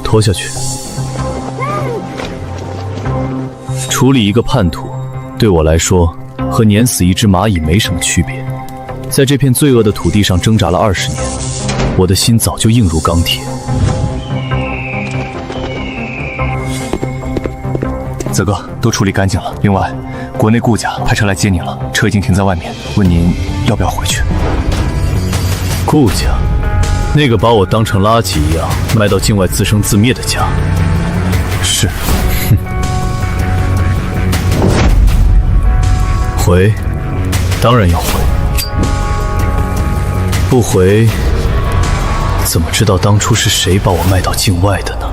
拖下去。处理一个叛徒，对我来说和碾死一只蚂蚁没什么区别。在这片罪恶的土地上挣扎了20年，我的心早就硬如钢铁。泽哥，都处理干净了。另外，国内顾家派车来接您了，车已经停在外面，问您要不要回去。顾家，那个把我当成垃圾一样卖到境外自生自灭的家。是。回，当然要回。不回，怎么知道当初是谁把我卖到境外的呢？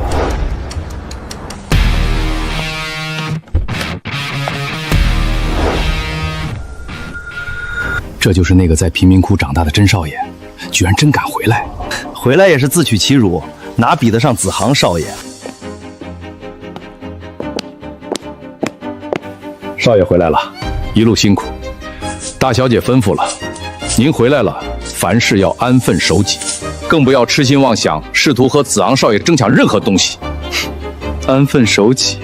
这就是那个在贫民窟长大的甄少爷，居然真敢回来！回来也是自取其辱，哪比得上子航少爷？少爷回来了，一路辛苦。大小姐吩咐了，您回来了，凡事要安分守己，更不要痴心妄想，试图和子昂少爷争抢任何东西。安分守己，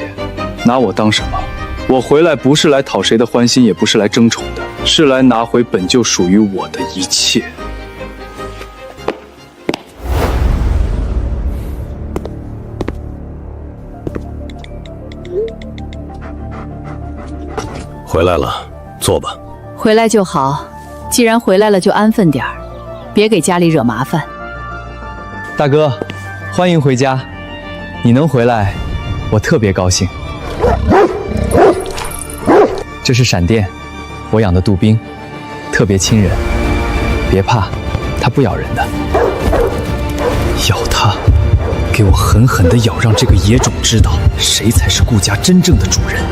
拿我当什么？我回来不是来讨谁的欢心，也不是来争宠的，是来拿回本就属于我的一切。回来了，坐吧。回来就好，既然回来了，就安分点儿，别给家里惹麻烦。大哥，欢迎回家。你能回来，我特别高兴。这是闪电，我养的杜宾，特别亲人。别怕，它不咬人的。咬它，给我狠狠地咬，让这个野种知道谁才是顾家真正的主人。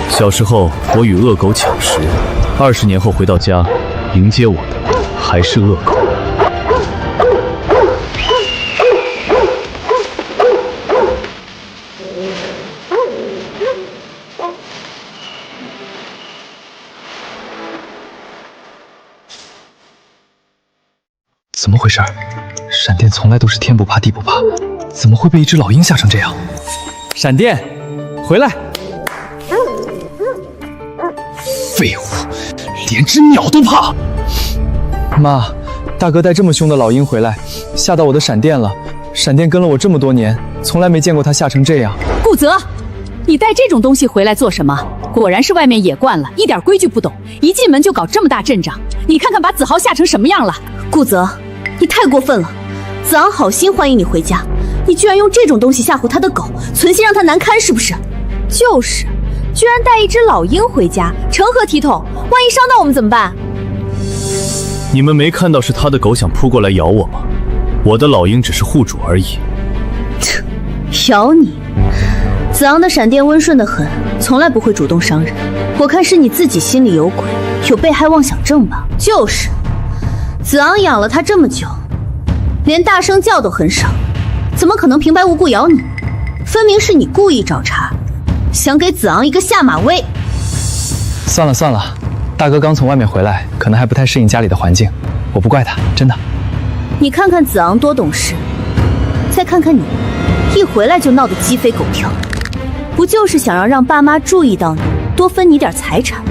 小时候，我与恶狗抢食，20年后回到家，迎接我的还是恶狗。怎么回事？闪电从来都是天不怕地不怕，怎么会被一只老鹰吓成这样？闪电，回来！废物，连只鸟都怕！妈，大哥带这么凶的老鹰回来，吓到我的闪电了。闪电跟了我这么多年，从来没见过他吓成这样。顾泽，你带这种东西回来做什么？果然是外面野惯了，一点规矩不懂，一进门就搞这么大阵仗。你看看把子豪吓成什么样了！顾泽，你太过分了！子昂好心欢迎你回家，你居然用这种东西吓唬他的狗，存心让他难堪是不是？就是，居然带一只老鹰回家，成何体统？万一伤到我们怎么办？你们没看到是他的狗想扑过来咬我吗？我的老鹰只是护主而已。咬你？子昂的闪电温顺得很，从来不会主动伤人。我看是你自己心里有鬼，有被害妄想症吧？就是，子昂养了他这么久，连大声叫都很少，怎么可能平白无故咬你？分明是你故意找茬，想给子昂一个下马威。算了算了，大哥刚从外面回来，可能还不太适应家里的环境，我不怪他，真的。你看看子昂多懂事，再看看你，一回来就闹得鸡飞狗跳，不就是想让爸妈注意到你，多分你点财产？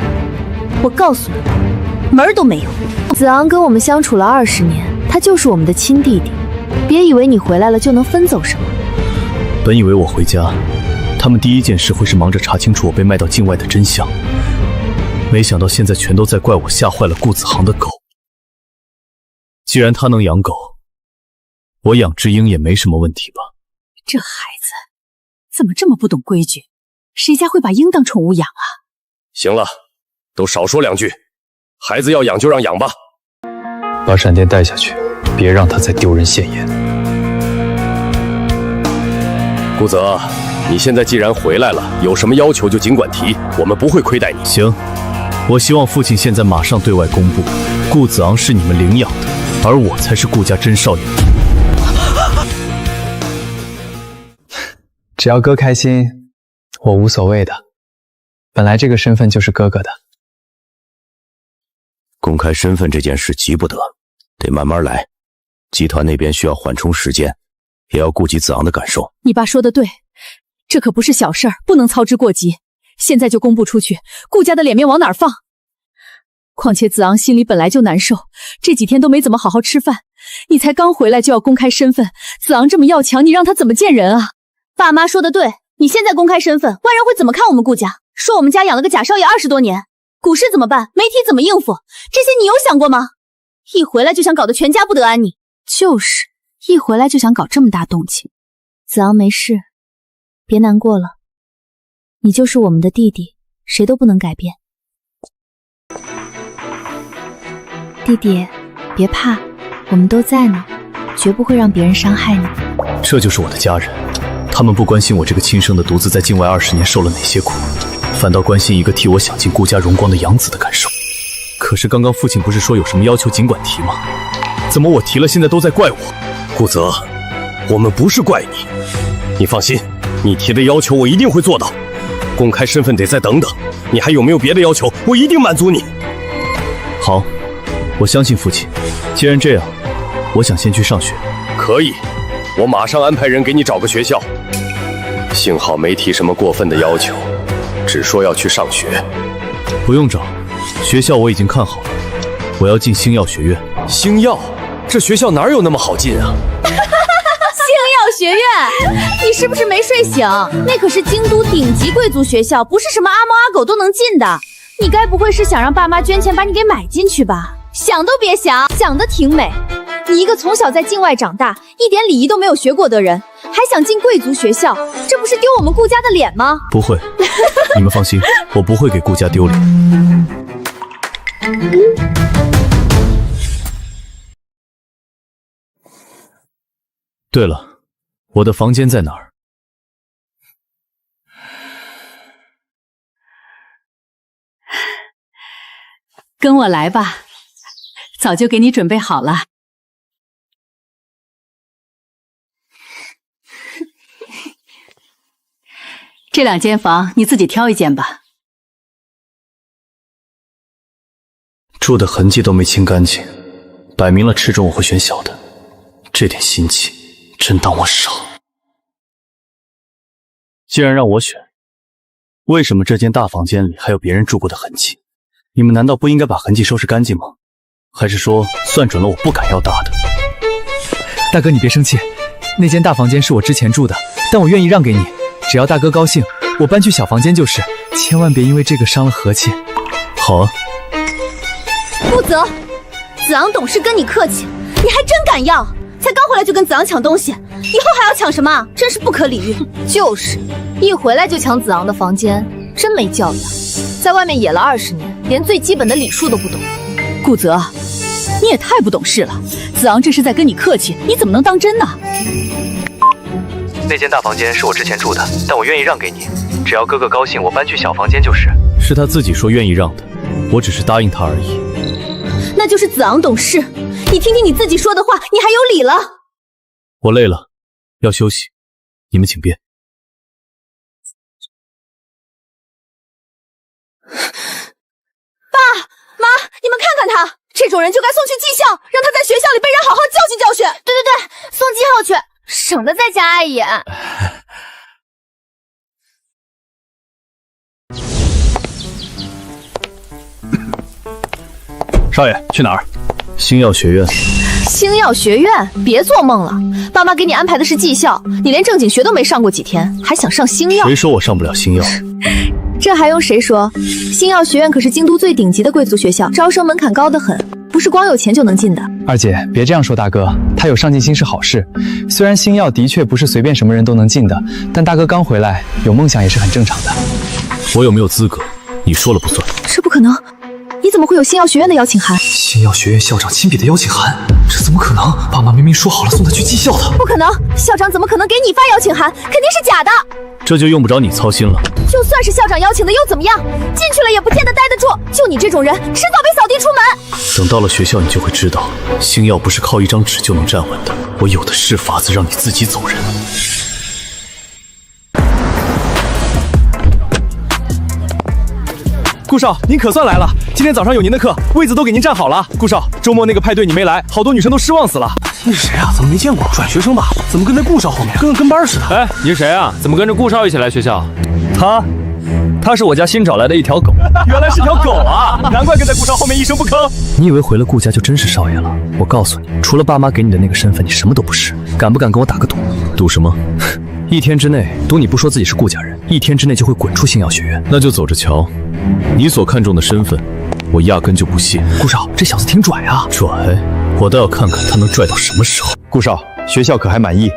我告诉你，门儿都没有。子昂跟我们相处了20年，他就是我们的亲弟弟，别以为你回来了就能分走什么。本以为我回家，他们第一件事会是忙着查清楚我被卖到境外的真相，没想到现在全都在怪我吓坏了顾子航的狗。既然他能养狗，我养只鹰也没什么问题吧？这孩子怎么这么不懂规矩？谁家会把鹰当宠物养啊？行了，都少说2句，孩子要养就让养吧。把闪电带下去，别让他再丢人现眼。顾泽，你现在既然回来了，有什么要求就尽管提，我们不会亏待你。行，我希望父亲现在马上对外公布，顾子昂是你们领养的，而我才是顾家真少爷。只要哥开心，我无所谓的。本来这个身份就是哥哥的。公开身份这件事急不得，得慢慢来。集团那边需要缓冲时间，也要顾及子昂的感受。你爸说的对，这可不是小事儿，不能操之过急。现在就公布出去，顾家的脸面往哪儿放？况且子昂心里本来就难受，这几天都没怎么好好吃饭。你才刚回来就要公开身份，子昂这么要强，你让他怎么见人啊？爸妈说的对，你现在公开身份，外人会怎么看我们顾家？说我们家养了个假少爷20多年，股市怎么办？媒体怎么应付？这些你有想过吗？一回来就想搞得全家不得安宁。就是一回来就想搞这么大动静。子昂没事，别难过了。你就是我们的弟弟，谁都不能改变。弟弟，别怕，我们都在呢，绝不会让别人伤害你。这就是我的家人，他们不关心我这个亲生的独子在境外20年受了哪些苦，反倒关心一个替我享尽顾家荣光的养子的感受。可是刚刚父亲不是说有什么要求尽管提吗？怎么我提了现在都在怪我？顾泽，我们不是怪你，你放心，你提的要求我一定会做到。公开身份得再等等，你还有没有别的要求？我一定满足你。好，我相信父亲。既然这样，我想先去上学。可以，我马上安排人给你找个学校。幸好没提什么过分的要求，只说要去上学。不用找，学校我已经看好了，我要进星耀学院。星耀？这学校哪有那么好进啊？星耀学院，你是不是没睡醒？那可是京都顶级贵族学校，不是什么阿猫阿狗都能进的。你该不会是想让爸妈捐钱把你给买进去吧？想都别想，想得挺美。你一个从小在境外长大，一点礼仪都没有学过的人，还想进贵族学校，这不是丢我们顾家的脸吗？不会，你们放心，我不会给顾家丢脸。对了，我的房间在哪儿？跟我来吧，早就给你准备好了。这2间房你自己挑一间吧。住的痕迹都没清干净，摆明了吃中我会选小的，这点心机真当我傻。既然让我选，为什么这间大房间里还有别人住过的痕迹？你们难道不应该把痕迹收拾干净吗？还是说算准了我不敢要大的？大哥你别生气，那间大房间是我之前住的，但我愿意让给你，只要大哥高兴，我搬去小房间就是，千万别因为这个伤了和气。好啊。顾泽，子昂懂事跟你客气，你还真敢要？才刚回来就跟子昂抢东西，以后还要抢什么？真是不可理喻。就是，一回来就抢子昂的房间，真没教养。在外面野了20年，连最基本的礼数都不懂。顾泽，你也太不懂事了。子昂这是在跟你客气，你怎么能当真呢？那间大房间是我之前住的，但我愿意让给你，只要哥哥高兴，我搬去小房间就是。是他自己说愿意让的，我只是答应他而已。那就是子昂懂事，你听听你自己说的话，你还有理了。我累了，要休息，你们请便。爸妈，你们看看他，这种人就该送去技校，让他在学校里被人好好教训教训。对对对，送技校去，省得再加碍眼。少爷去哪儿？星耀学院。星耀学院？别做梦了，爸妈给你安排的是技校，你连正经学都没上过几天，还想上星耀？谁说我上不了星耀？这还用谁说？星耀学院可是京都最顶级的贵族学校，招生门槛高得很，不是光有钱就能进的。二姐，别这样说大哥，他有上进心是好事。虽然星耀的确不是随便什么人都能进的，但大哥刚回来，有梦想也是很正常的。我有没有资格，你说了不算。这不可能，你怎么会有星耀学院的邀请函？星耀学院校长亲笔的邀请函，这怎么可能？爸妈明明说好了送他去技校的。不可能，校长怎么可能给你发邀请函？肯定是假的。这就用不着你操心了。就算是校长邀请的又怎么样？进去了也不见得待得住。就你这种人，迟早被扫地出门。等到了学校，你就会知道，星耀不是靠一张纸就能站稳的。我有的是法子让你自己走人。顾少，您可算来了！今天早上有您的课，位子都给您站好了。顾少，周末那个派对你没来，好多女生都失望死了。你是谁啊？怎么没见过？转学生吧？怎么跟在顾少后面，跟班似的？哎，你是谁啊？怎么跟着顾少一起来学校？他是我家新找来的一条狗。原来是条狗啊！难怪跟在顾少后面一声不吭。你以为回了顾家就真是少爷了？我告诉你，除了爸妈给你的那个身份，你什么都不是。敢不敢跟我打个赌？赌什么？1天之内，赌你不说自己是顾家人，1天之内就会滚出星耀学院。那就走着瞧。你所看重的身份，我压根就不屑。顾少，这小子挺拽啊！拽，我倒要看看他能拽到什么时候。顾少，学校可还满意？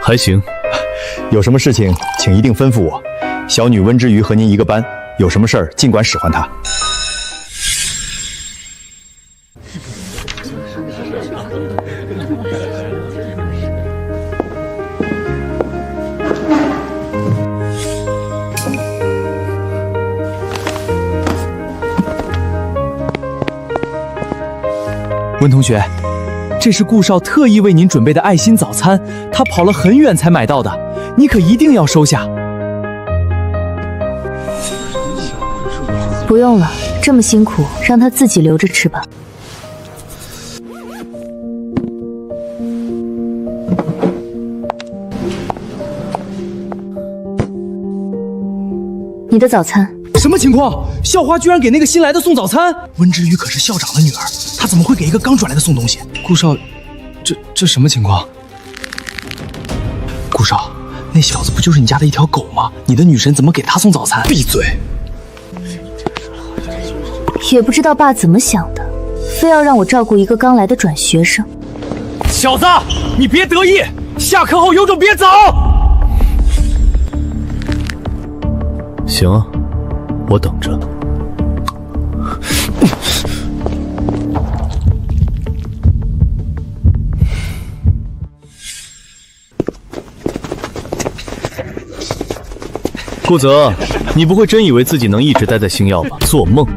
还行。有什么事情，请一定吩咐我。小女温之瑜和您一个班，有什么事儿尽管使唤她。温同学，这是顾少特意为您准备的爱心早餐，他跑了很远才买到的，你可一定要收下。不用了，这么辛苦，让他自己留着吃吧。你的早餐。什么情况？校花居然给那个新来的送早餐？温之瑜可是校长的女儿，她怎么会给一个刚转来的送东西？顾少，这什么情况？顾少，那小子不就是你家的一条狗吗？你的女神怎么给他送早餐？闭嘴！也不知道爸怎么想的，非要让我照顾一个刚来的转学生。小子，你别得意，下课后有种别走。行啊，我等着。顾泽，你不会真以为自己能一直待在星耀吧？做梦！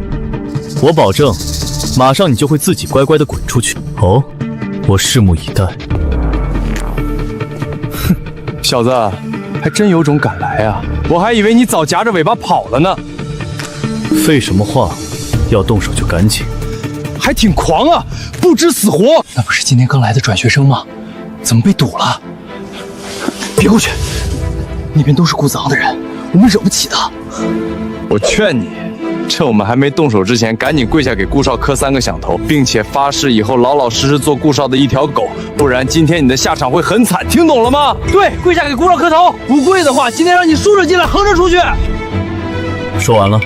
我保证，马上你就会自己乖乖的滚出去。哦，我拭目以待。哼，小子，还真有种敢来啊！我还以为你早夹着尾巴跑了呢。废什么话，要动手就赶紧。还挺狂啊，不知死活。那不是今天刚来的转学生吗？怎么被堵了？别过去，那边都是顾子昂的人，我们惹不起的。我劝你，趁我们还没动手之前，赶紧跪下给顾少磕3个响头，并且发誓以后老老实实做顾少的一条狗，不然今天你的下场会很惨，听懂了吗？对，跪下给顾少磕头。不跪的话，今天让你竖着进来，横着出去。说完了。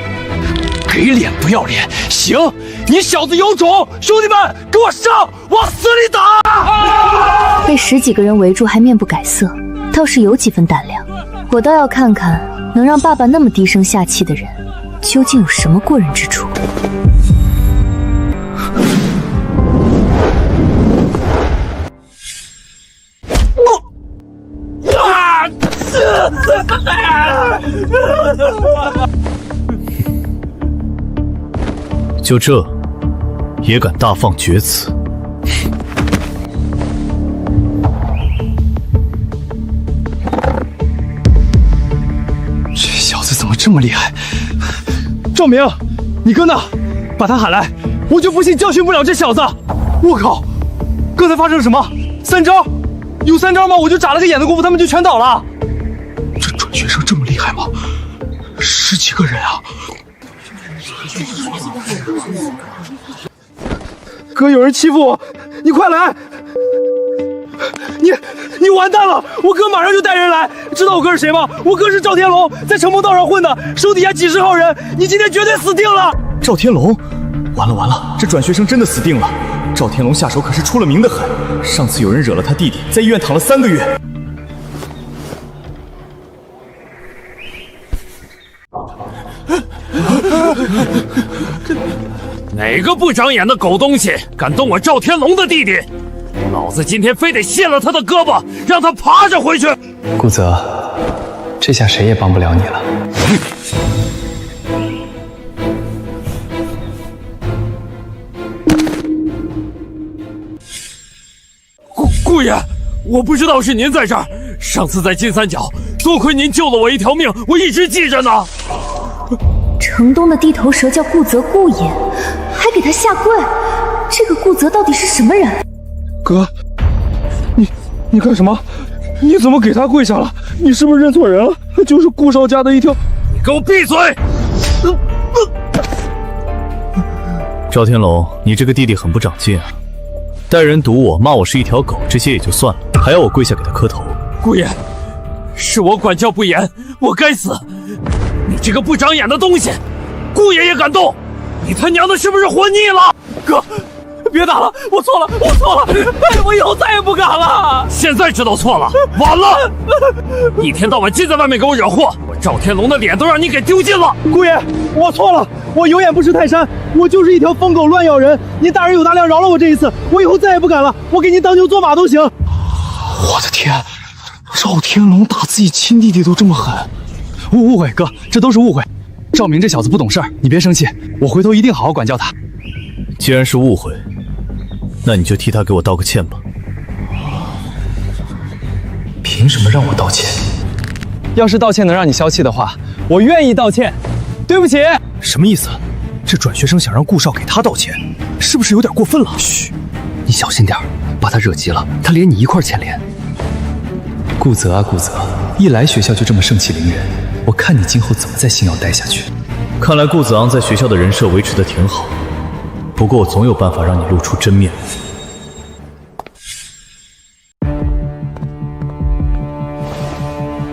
给脸不要脸！行，你小子有种！兄弟们，给我上，往死里打！被10几个人围住还面不改色，倒是有几分胆量。我倒要看看，能让爸爸那么低声下气的人，究竟有什么过人之处。就这，也敢大放厥词？这小子怎么这么厉害？赵明，你哥呢？把他喊来，我就不信教训不了这小子！我靠，刚才发生了什么？3招？有3招吗？我就眨了个眼的功夫，他们就全倒了。这转学生这么厉害吗？10几个人啊！哥，有人欺负我，你快来！你完蛋了！我哥马上就带人来，知道我哥是谁吗？我哥是赵天龙，在承蒙道上混的，手底下几10号人，你今天绝对死定了！赵天龙，完了，这转学生真的死定了！赵天龙下手可是出了名的狠，上次有人惹了他弟弟，在医院躺了3个月。哪个不长眼的狗东西敢动我赵天龙的弟弟？老子今天非得卸了他的胳膊，让他爬着回去！顾泽，这下谁也帮不了你了。顾爷，我不知道是您在这儿。上次在金三角，多亏您救了我一条命，我一直记着呢。这城东的地头蛇叫顾泽顾野，还给他下跪。这个顾泽到底是什么人？哥，你干什么？你怎么给他跪下了？你是不是认错人了？就是顾少家的一条……你给我闭嘴！赵天龙，你这个弟弟很不长进啊！带人堵我，骂我是一条狗，这些也就算了，还要我跪下给他磕头。顾爷，是我管教不严，我该死！你这个不长眼的东西，顾爷也敢动？你他娘的是不是活腻了？哥，别打了，我错了，我以后再也不敢了。现在知道错了，晚了！一天到晚净在外面给我惹祸，我赵天龙的脸都让你给丢尽了。顾爷，我错了，我有眼不识泰山，我就是一条疯狗乱咬人。您大人有大量，饶了我这一次，我以后再也不敢了，我给您当牛做马都行。我的天，赵天龙打自己亲弟弟都这么狠！误会，哥，这都是误会。赵明这小子不懂事儿，你别生气，我回头一定好好管教他。既然是误会，那你就替他给我道个歉吧。凭什么让我道歉？要是道歉能让你消气的话，我愿意道歉。对不起。什么意思？这转学生想让顾少给他道歉，是不是有点过分了？嘘，你小心点，把他惹急了，他连你一块牵连。顾泽啊顾泽，一来学校就这么盛气凌人，我看你今后怎么在星耀待下去。看来顾子昂在学校的人设维持得挺好，不过我总有办法让你露出真面目。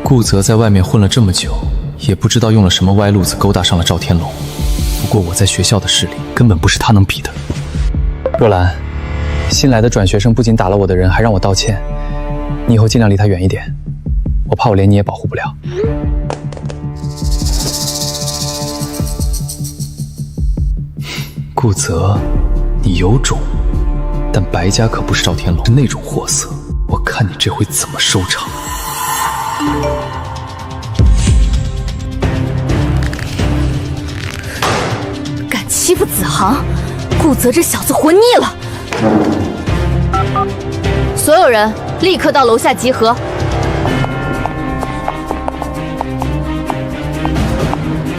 顾泽在外面混了这么久，也不知道用了什么歪路子勾搭上了赵天龙。不过我在学校的势力根本不是他能比的。若兰，新来的转学生不仅打了我的人，还让我道歉。你以后尽量离他远一点，我怕我连你也保护不了。顾泽，你有种，但白家可不是赵天龙，是那种货色。我看你这回怎么收场。敢欺负子航，顾泽这小子活腻了！所有人立刻到楼下集合。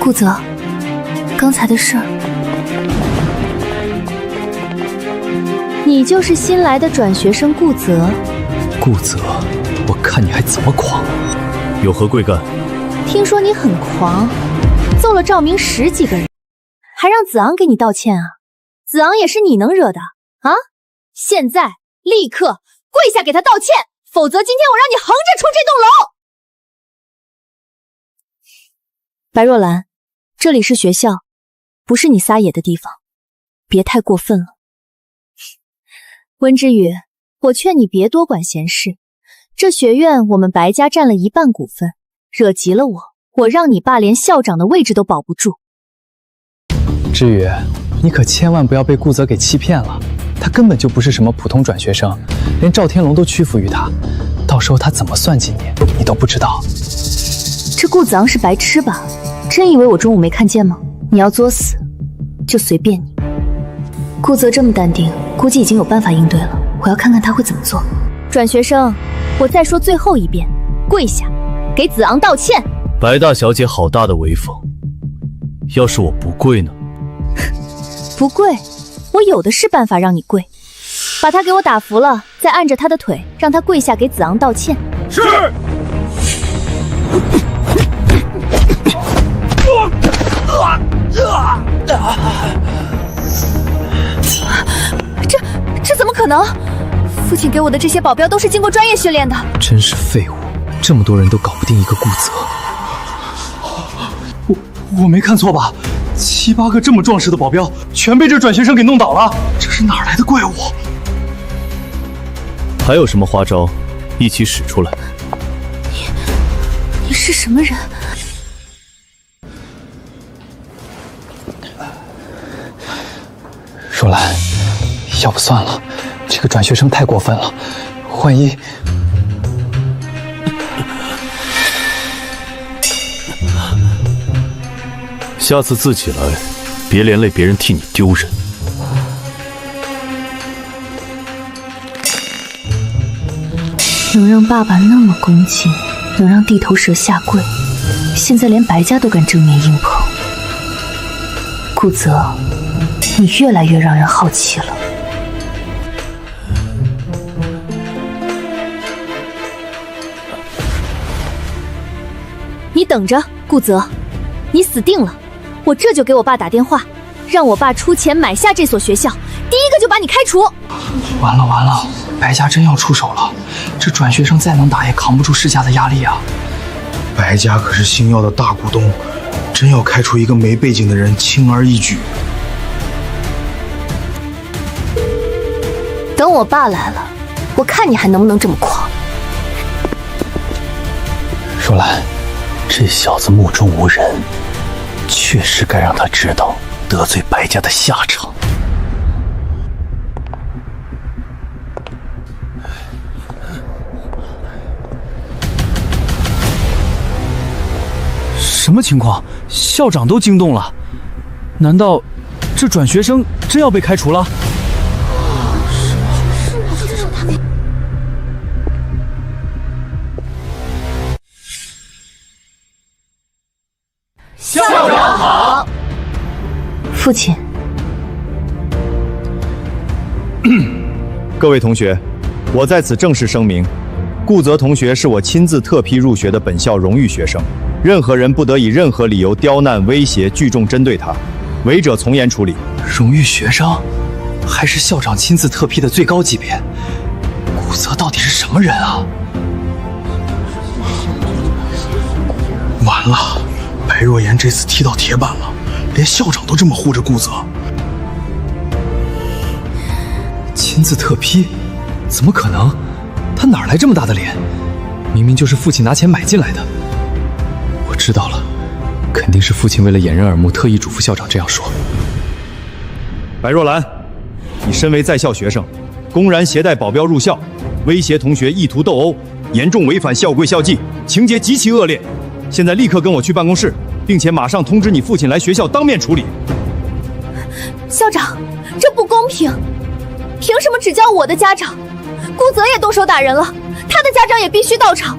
顾泽，刚才的事儿，你就是新来的转学生顾泽。顾泽，我看你还怎么狂！有何贵干？听说你很狂，揍了赵明10几个人，还让子昂给你道歉啊？子昂也是你能惹的啊？现在立刻跪下给他道歉，否则今天我让你横着出这栋楼！白若兰，这里是学校，不是你撒野的地方，别太过分了。温之宇，我劝你别多管闲事。这学院我们白家占了1半股份，惹急了我让你爸连校长的位置都保不住。之宇，你可千万不要被顾泽给欺骗了，他根本就不是什么普通转学生，连赵天龙都屈服于他，到时候他怎么算计你都不知道。这顾子昂是白痴吧？真以为我中午没看见吗？你要作死，就随便你。顾泽这么淡定，估计已经有办法应对了，我要看看他会怎么做。转学生，我再说最后一遍，跪下，给子昂道歉。白大小姐好大的威风，要是我不跪呢？不跪，我有的是办法让你跪。把他给我打服了，再按着他的腿，让他跪下给子昂道歉。是。这怎么可能？父亲给我的这些保镖都是经过专业训练的。真是废物，这么多人都搞不定一个顾泽。我没看错吧？7、8个这么壮实的保镖，全被这转学生给弄倒了，这是哪来的怪物？还有什么花招，一起使出来。你是什么人？若兰，要不算了，这个转学生太过分了，万一……下次自己来，别连累别人替你丢人。能让爸爸那么恭敬，能让地头蛇下跪，现在连白家都敢正面硬碰，顾泽，你越来越让人好奇了。你等着，顾泽，你死定了！我这就给我爸打电话，让我爸出钱买下这所学校，第一个就把你开除。完了完了，白家真要出手了，这转学生再能打也扛不住世家的压力啊！白家可是星耀的大股东，真要开除一个没背景的人，轻而易举。等我爸来了，我看你还能不能这么狂。若兰，这小子目中无人，确实该让他知道得罪白家的下场。什么情况？校长都惊动了，难道这转学生真要被开除了？校长好，父亲。各位同学，我在此正式声明，顾泽同学是我亲自特批入学的本校荣誉学生，任何人不得以任何理由刁难、威胁、聚众针对他，违者从严处理。荣誉学生，还是校长亲自特批的最高级别。顾泽到底是什么人啊？完了，白若言这次踢到铁板了，连校长都这么护着顾泽。亲自特批？怎么可能？他哪来这么大的脸？明明就是父亲拿钱买进来的。我知道了，肯定是父亲为了掩人耳目，特意嘱咐校长这样说。白若兰，你身为在校学生，公然携带保镖入校，威胁同学意图斗殴，严重违反校规校纪，情节极其恶劣。现在立刻跟我去办公室，并且马上通知你父亲来学校当面处理。校长，这不公平！凭什么只教我的家长？顾泽也动手打人了，他的家长也必须到场。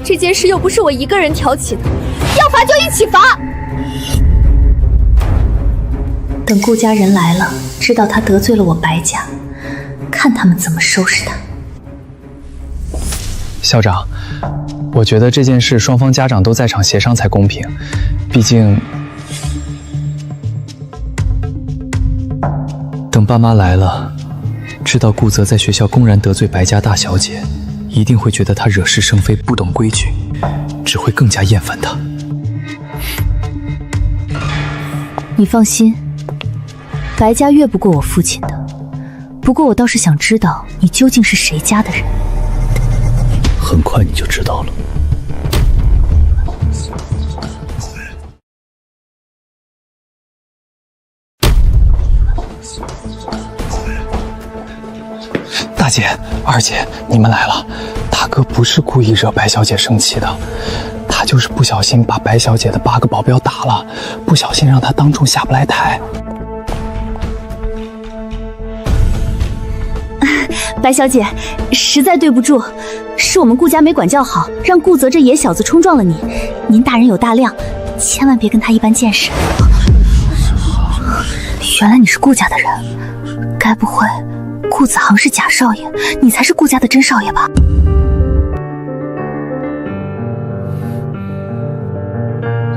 这件事又不是我一个人挑起的，要罚就一起罚。等顾家人来了，知道他得罪了我白家，看他们怎么收拾他。校长，我觉得这件事双方家长都在场协商才公平，毕竟等爸妈来了，知道顾泽在学校公然得罪白家大小姐，一定会觉得他惹是生非、不懂规矩，只会更加厌烦他。你放心，白家越不过我父亲的。不过我倒是想知道你究竟是谁家的人。很快你就知道了。大姐、二姐，你们来了。大哥不是故意惹白小姐生气的，他就是不小心把白小姐的8个保镖打了，不小心让她当众下不来台。白小姐，实在对不住，是我们顾家没管教好，让顾泽这野小子冲撞了你。您大人有大量，千万别跟他一般见识。原来你是顾家的人，该不会顾子航是假少爷，你才是顾家的真少爷吧？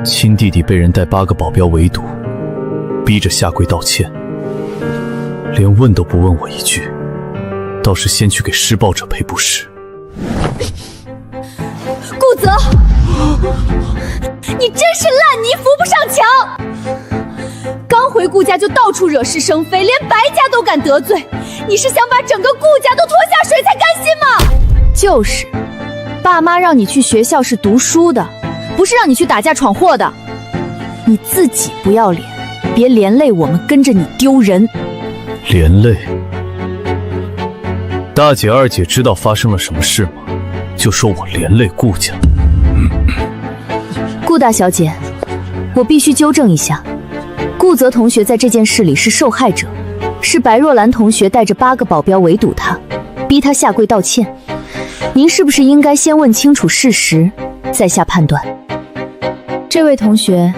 亲弟弟被人带8个保镖围堵，逼着下跪道歉，连问都不问我一句，倒是先去给施暴者赔不是。顾泽，你真是烂泥扶不上墙！刚回顾家就到处惹是生非，连白家都敢得罪，你是想把整个顾家都拖下水才甘心吗？就是，爸妈让你去学校是读书的，不是让你去打架闯祸的。你自己不要脸，别连累我们跟着你丢人。连累？大姐、二姐知道发生了什么事吗？就说我连累顾家。顾大小姐，我必须纠正一下，顾泽同学在这件事里是受害者，是白若兰同学带着8个保镖围堵他，逼他下跪道歉。您是不是应该先问清楚事实，再下判断？这位同学，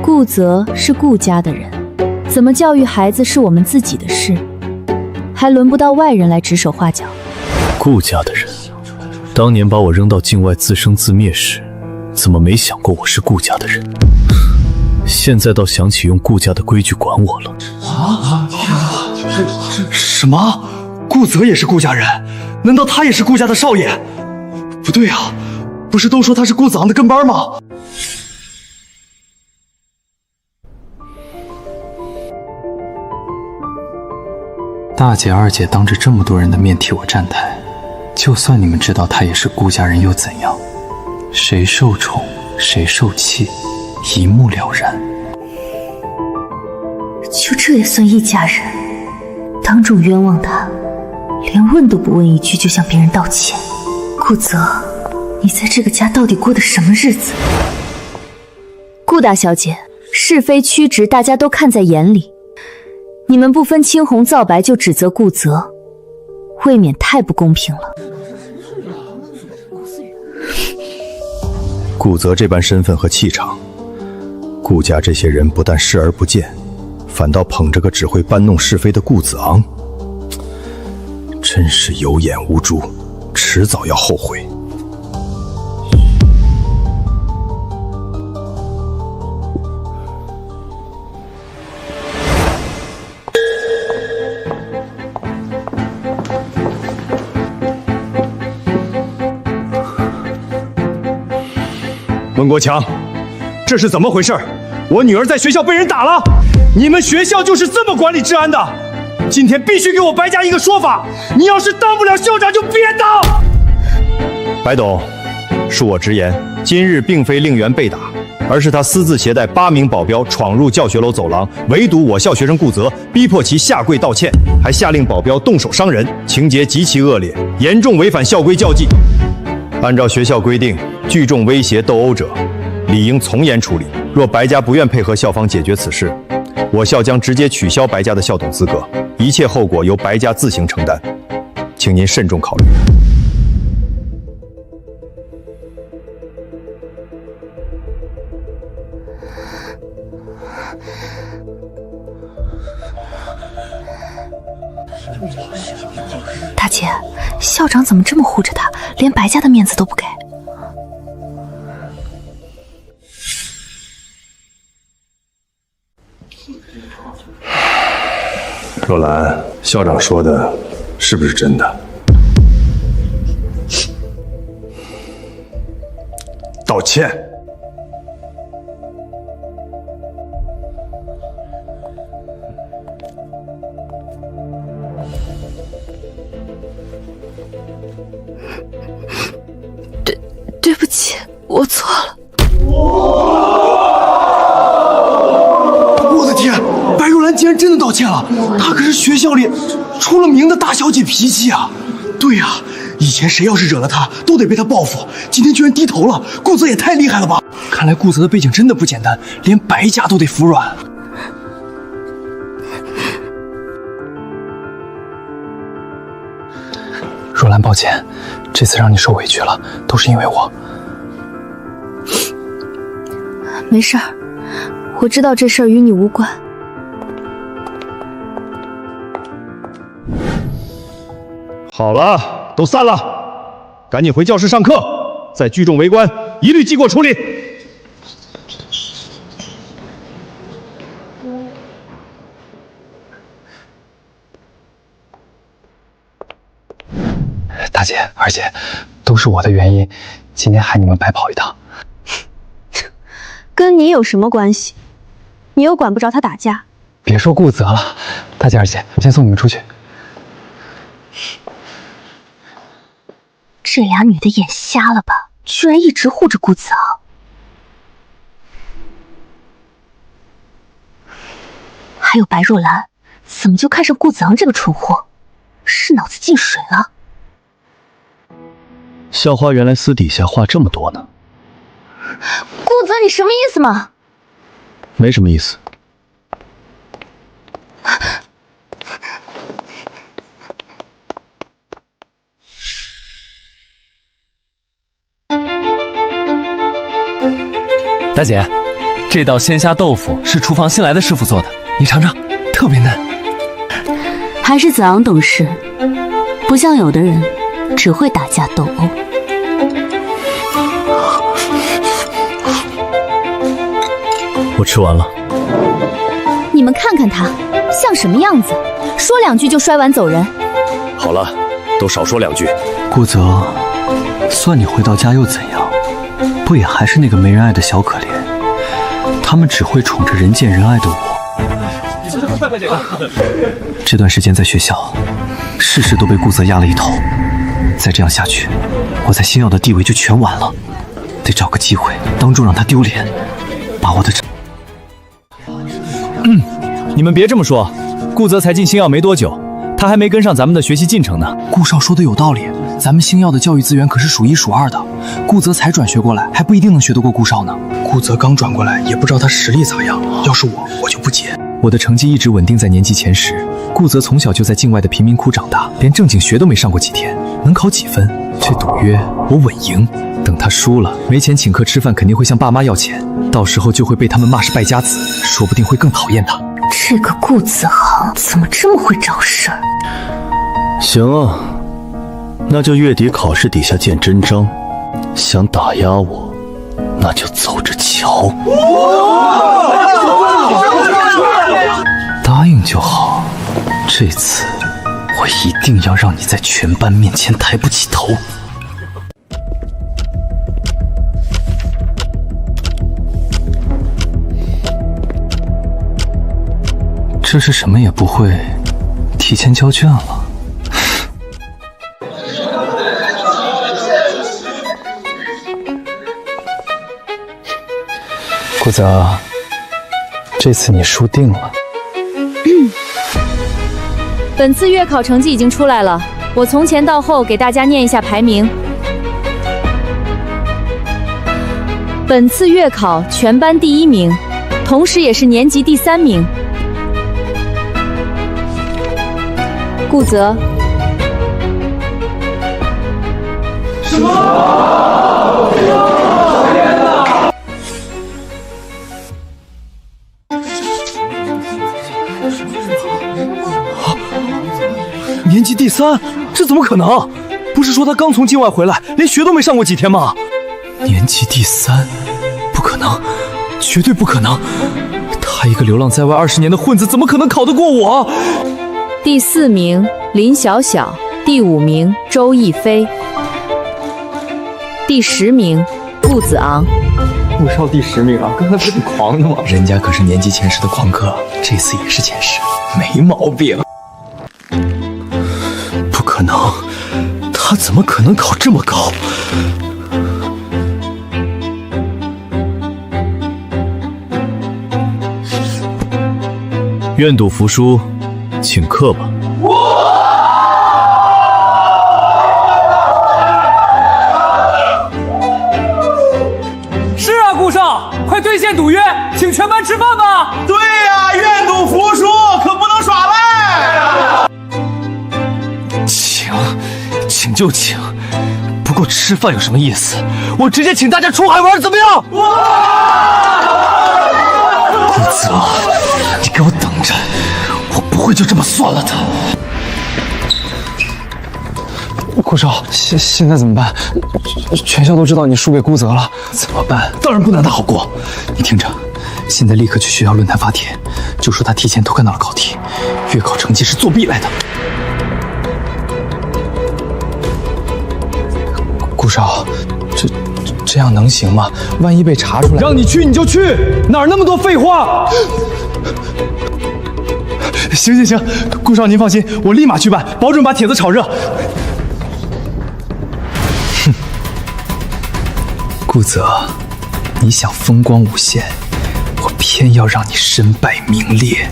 顾顾泽是顾家的人，怎么教育孩子是我们自己的事，还轮不到外人来指手画脚。顾家的人，当年把我扔到境外自生自灭时，怎么没想过我是顾家的人？现在倒想起用顾家的规矩管我了。什么？顾泽也是顾家人？难道他也是顾家的少爷？不对啊，不是都说他是顾子昂的跟班吗？大姐、二姐当着这么多人的面替我站台，就算你们知道他也是顾家人又怎样？谁受宠，谁受气，一目了然。就这也算一家人？当众冤枉他，连问都不问一句就向别人道歉。顾泽，你在这个家到底过的什么日子？顾大小姐，是非曲直大家都看在眼里，你们不分青红皂白就指责顾泽，未免太不公平了。顾泽这般身份和气场，顾家这些人不但视而不见，反倒捧着个只会搬弄是非的顾子昂，真是有眼无珠，迟早要后悔。温国强，这是怎么回事？我女儿在学校被人打了，你们学校就是这么管理治安的？今天必须给我白家一个说法！你要是当不了校长，就别当！白董，恕我直言，今日并非令媛被打，而是他私自携带8名保镖闯入教学楼走廊，围堵我校学生顾泽，逼迫其下跪道歉，还下令保镖动手伤人，情节极其恶劣，严重违反校规教纪。按照学校规定，聚众威胁斗殴者，理应从严处理。若白家不愿配合校方解决此事，我校将直接取消白家的校董资格，一切后果由白家自行承担，请您慎重考虑。大姐，校长怎么这么护着他，连白家的面子都不给？若兰，校长说的是不是真的？道歉。对不起，我错了。我的天，白若兰竟然真的道歉了！她可是学校里出了名的大小姐脾气啊！对呀，以前谁要是惹了她，都得被她报复。今天居然低头了，顾泽也太厉害了吧！看来顾泽的背景真的不简单，连白家都得服软。若兰，抱歉，这次让你受委屈了，都是因为我。没事儿，我知道这事儿与你无关。好了，都散了，赶紧回教室上课，再聚众围观，一律记过处理。大姐、二姐，都是我的原因，今天害你们白跑一趟。跟你有什么关系？你又管不着他打架。别说顾泽了，大姐、二姐，我先送你们出去。这俩女的眼瞎了吧？居然一直护着顾子昂。还有白若兰，怎么就看上顾子昂这个蠢货？是脑子进水了？校花原来私底下话这么多呢。顾泽，你什么意思嘛？没什么意思。大姐，这道鲜虾豆腐是厨房新来的师傅做的，你尝尝，特别嫩。还是子昂懂事，不像有的人只会打架斗殴。我吃完了。你们看看他像什么样子，说2句就摔碗走人。好了，都少说2句。顾泽，算你回到家又怎样？不也还是那个没人爱的小可怜？他们只会宠着人见人爱的我。这段时间在学校，事事都被顾泽压了一头。再这样下去，我在星耀的地位就全完了。得找个机会，当众让他丢脸，把我的你们别这么说，顾泽才进星耀没多久，他还没跟上咱们的学习进程呢。顾少说的有道理，咱们星耀的教育资源可是数1数2的。顾泽才转学过来，还不一定能学得过顾少呢。顾泽刚转过来，也不知道他实力咋样。要是我就不接。我的成绩一直稳定在年级前10。顾泽从小就在境外的贫民窟长大，连正经学都没上过几天，能考几分？这赌约我稳赢。等他输了，没钱请客吃饭，肯定会向爸妈要钱，到时候就会被他们骂是败家子，说不定会更讨厌他。这个顾子航怎么这么会找事儿？行啊，那就月底考试底下见真章。想打压我，那就走着瞧。答应就好，这次我一定要让你在全班面前抬不起头。这是什么也不会，提前交卷了。顾泽，这次你输定了。本次月考成绩已经出来了，我从前到后给大家念一下排名。本次月考全班第1名，同时也是年级第3名。顾泽。什么？年级第3，这怎么可能？不是说他刚从境外回来，连学都没上过几天吗？年级第3，不可能，绝对不可能！他一个流浪在外20年的混子，怎么可能考得过我？第4名林小小，第5名周亦菲，第10名顾子昂。顾少第10名啊，刚才不是很狂的吗？人家可是年级前10的狂客，这次也是前10，没毛病。不可能，他怎么可能考这么高？愿赌服输，请客吧。是啊，顾少，快兑现赌约，请全班吃饭吧。对呀，愿赌服输，可不能耍赖。请就请，不过吃饭有什么意思？我直接请大家出海玩，怎么样？顾泽，你给我等着，我不会就这么算了的。顾少，现在怎么办？全校都知道你输给顾泽了，怎么办？当然不拿他好过。你听着，现在立刻去学校论坛发帖，就说他提前偷看到了考题，月考成绩是作弊来的。顾少，这样能行吗？万一被查出来，让你去你就去，哪儿那么多废话？行，顾少您放心，我立马去办，保准把帖子炒热。哼，顾泽，你想风光无限，我偏要让你身败名裂。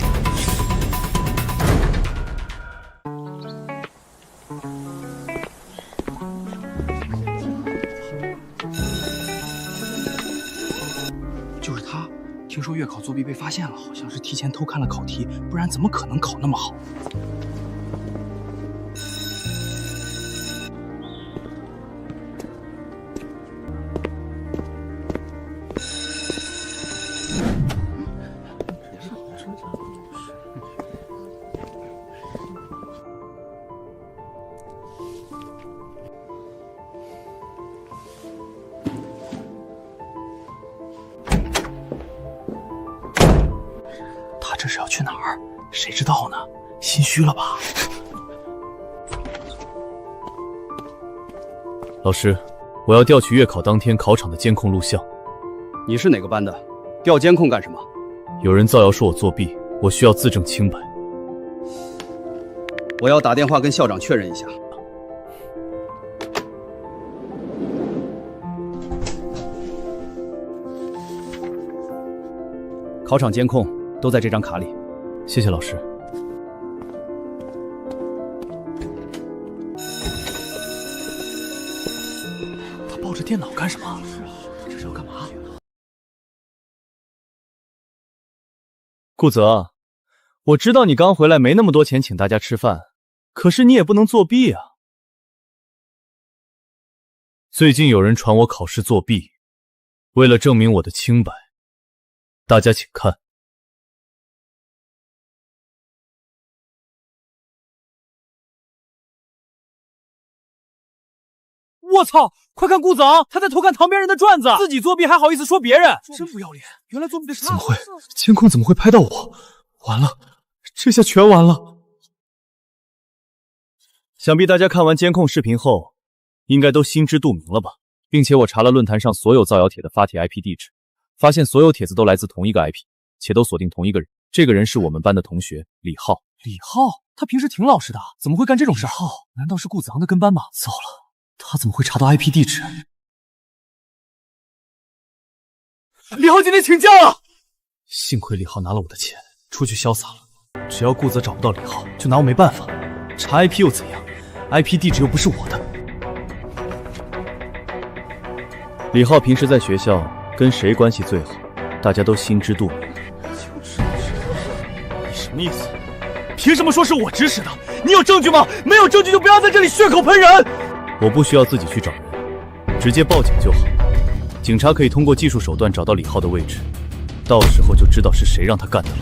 就是他，听说月考作弊被发现了，好像是提前偷看了考题，不然怎么可能考那么好？他这是要去哪儿？谁知道呢？心虚了吧？老师，我要调取月考当天考场的监控录像。你是哪个班的？调监控干什么？有人造谣说我作弊，我需要自证清白。我要打电话跟校长确认一下。考场监控都在这张卡里。谢谢老师。他抱着电脑干什么？这是要干嘛？顾泽，我知道你刚回来没那么多钱请大家吃饭，可是你也不能作弊啊。最近有人传我考试作弊，为了证明我的清白，大家请看。我操！快看顾子昂，他在偷看旁边人的卷子，自己作弊还好意思说别人，真不要脸！原来作弊的是他。怎么会？监控怎么会拍到我？完了，这下全完了。想必大家看完监控视频后，应该都心知肚明了吧？并且我查了论坛上所有造谣帖的发帖 IP 地址，发现所有帖子都来自同一个 IP， 且都锁定同一个人。这个人是我们班的同学李浩。李浩，他平时挺老实的，怎么会干这种事？浩，难道是顾子昂的跟班吗？糟了！他怎么会查到 IP 地址？李浩今天请假了。幸亏李浩拿了我的钱，出去潇洒了。只要顾泽找不到李浩，就拿我没办法。查 IP 又怎样 ？IP 地址又不是我的。李浩平时在学校跟谁关系最好，大家都心知肚明。你什么意思？凭什么说是我指使的？你有证据吗？没有证据就不要在这里血口喷人。我不需要自己去找人，直接报警就好。警察可以通过技术手段找到李浩的位置，到时候就知道是谁让他干的了。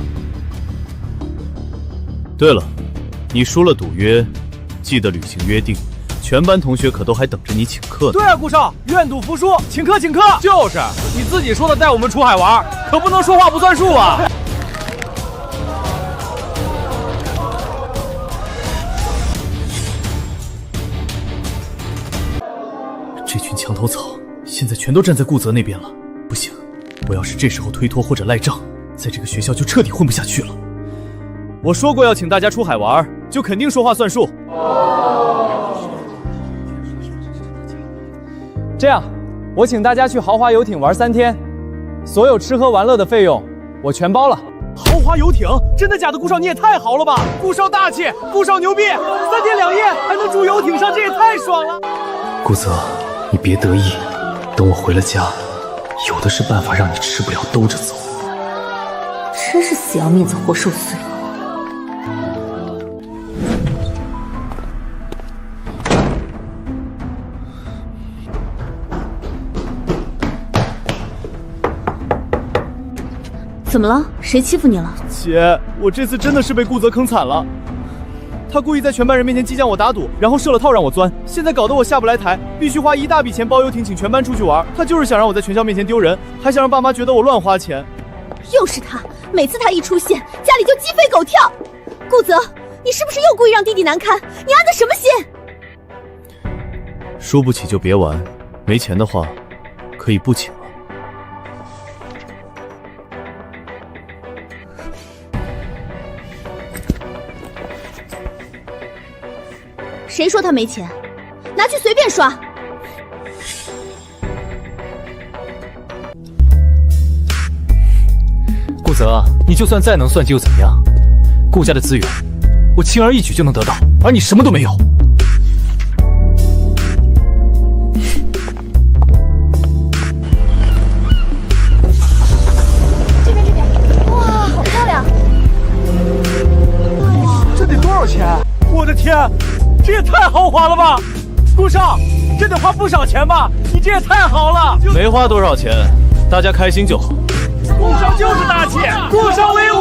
对了，你输了赌约，记得履行约定。全班同学可都还等着你请客呢。对啊，顾少，愿赌服输，请客请客。就是你自己说的带我们出海玩，可不能说话不算数啊。这群墙头草现在全都站在顾泽那边了，不行，我要是这时候推脱或者赖账，在这个学校就彻底混不下去了。我说过要请大家出海玩，就肯定说话算数。这样，我请大家去豪华游艇玩3天，所有吃喝玩乐的费用我全包了。豪华游艇？真的假的？顾少你也太豪了吧！顾少大气，顾少牛逼，3天2夜还能住游艇上，这也太爽了！顾泽，你别得意，等我回了家，有的是办法让你吃不了兜着走。真是死要面子活受罪。怎么了？谁欺负你了？姐，我这次真的是被顾泽坑惨了。他故意在全班人面前激将我打赌，然后设了套让我钻，现在搞得我下不来台，必须花一大笔钱包游艇请全班出去玩。他就是想让我在全校面前丢人，还想让爸妈觉得我乱花钱。又是他，每次他一出现，家里就鸡飞狗跳。顾泽，你是不是又故意让弟弟难堪？你安的什么心？输不起就别玩，没钱的话可以不请了。谁说他没钱？拿去随便刷。顾泽，你就算再能算计又怎么样？顾家的资源，我轻而易举就能得到，而你什么都没有。这边，哇，好漂亮！这得多少钱？我的天！这也太豪华了吧！顾少，这得花不少钱吧？你这也太好了！没花多少钱，大家开心就好。顾少就是大气，顾少威武！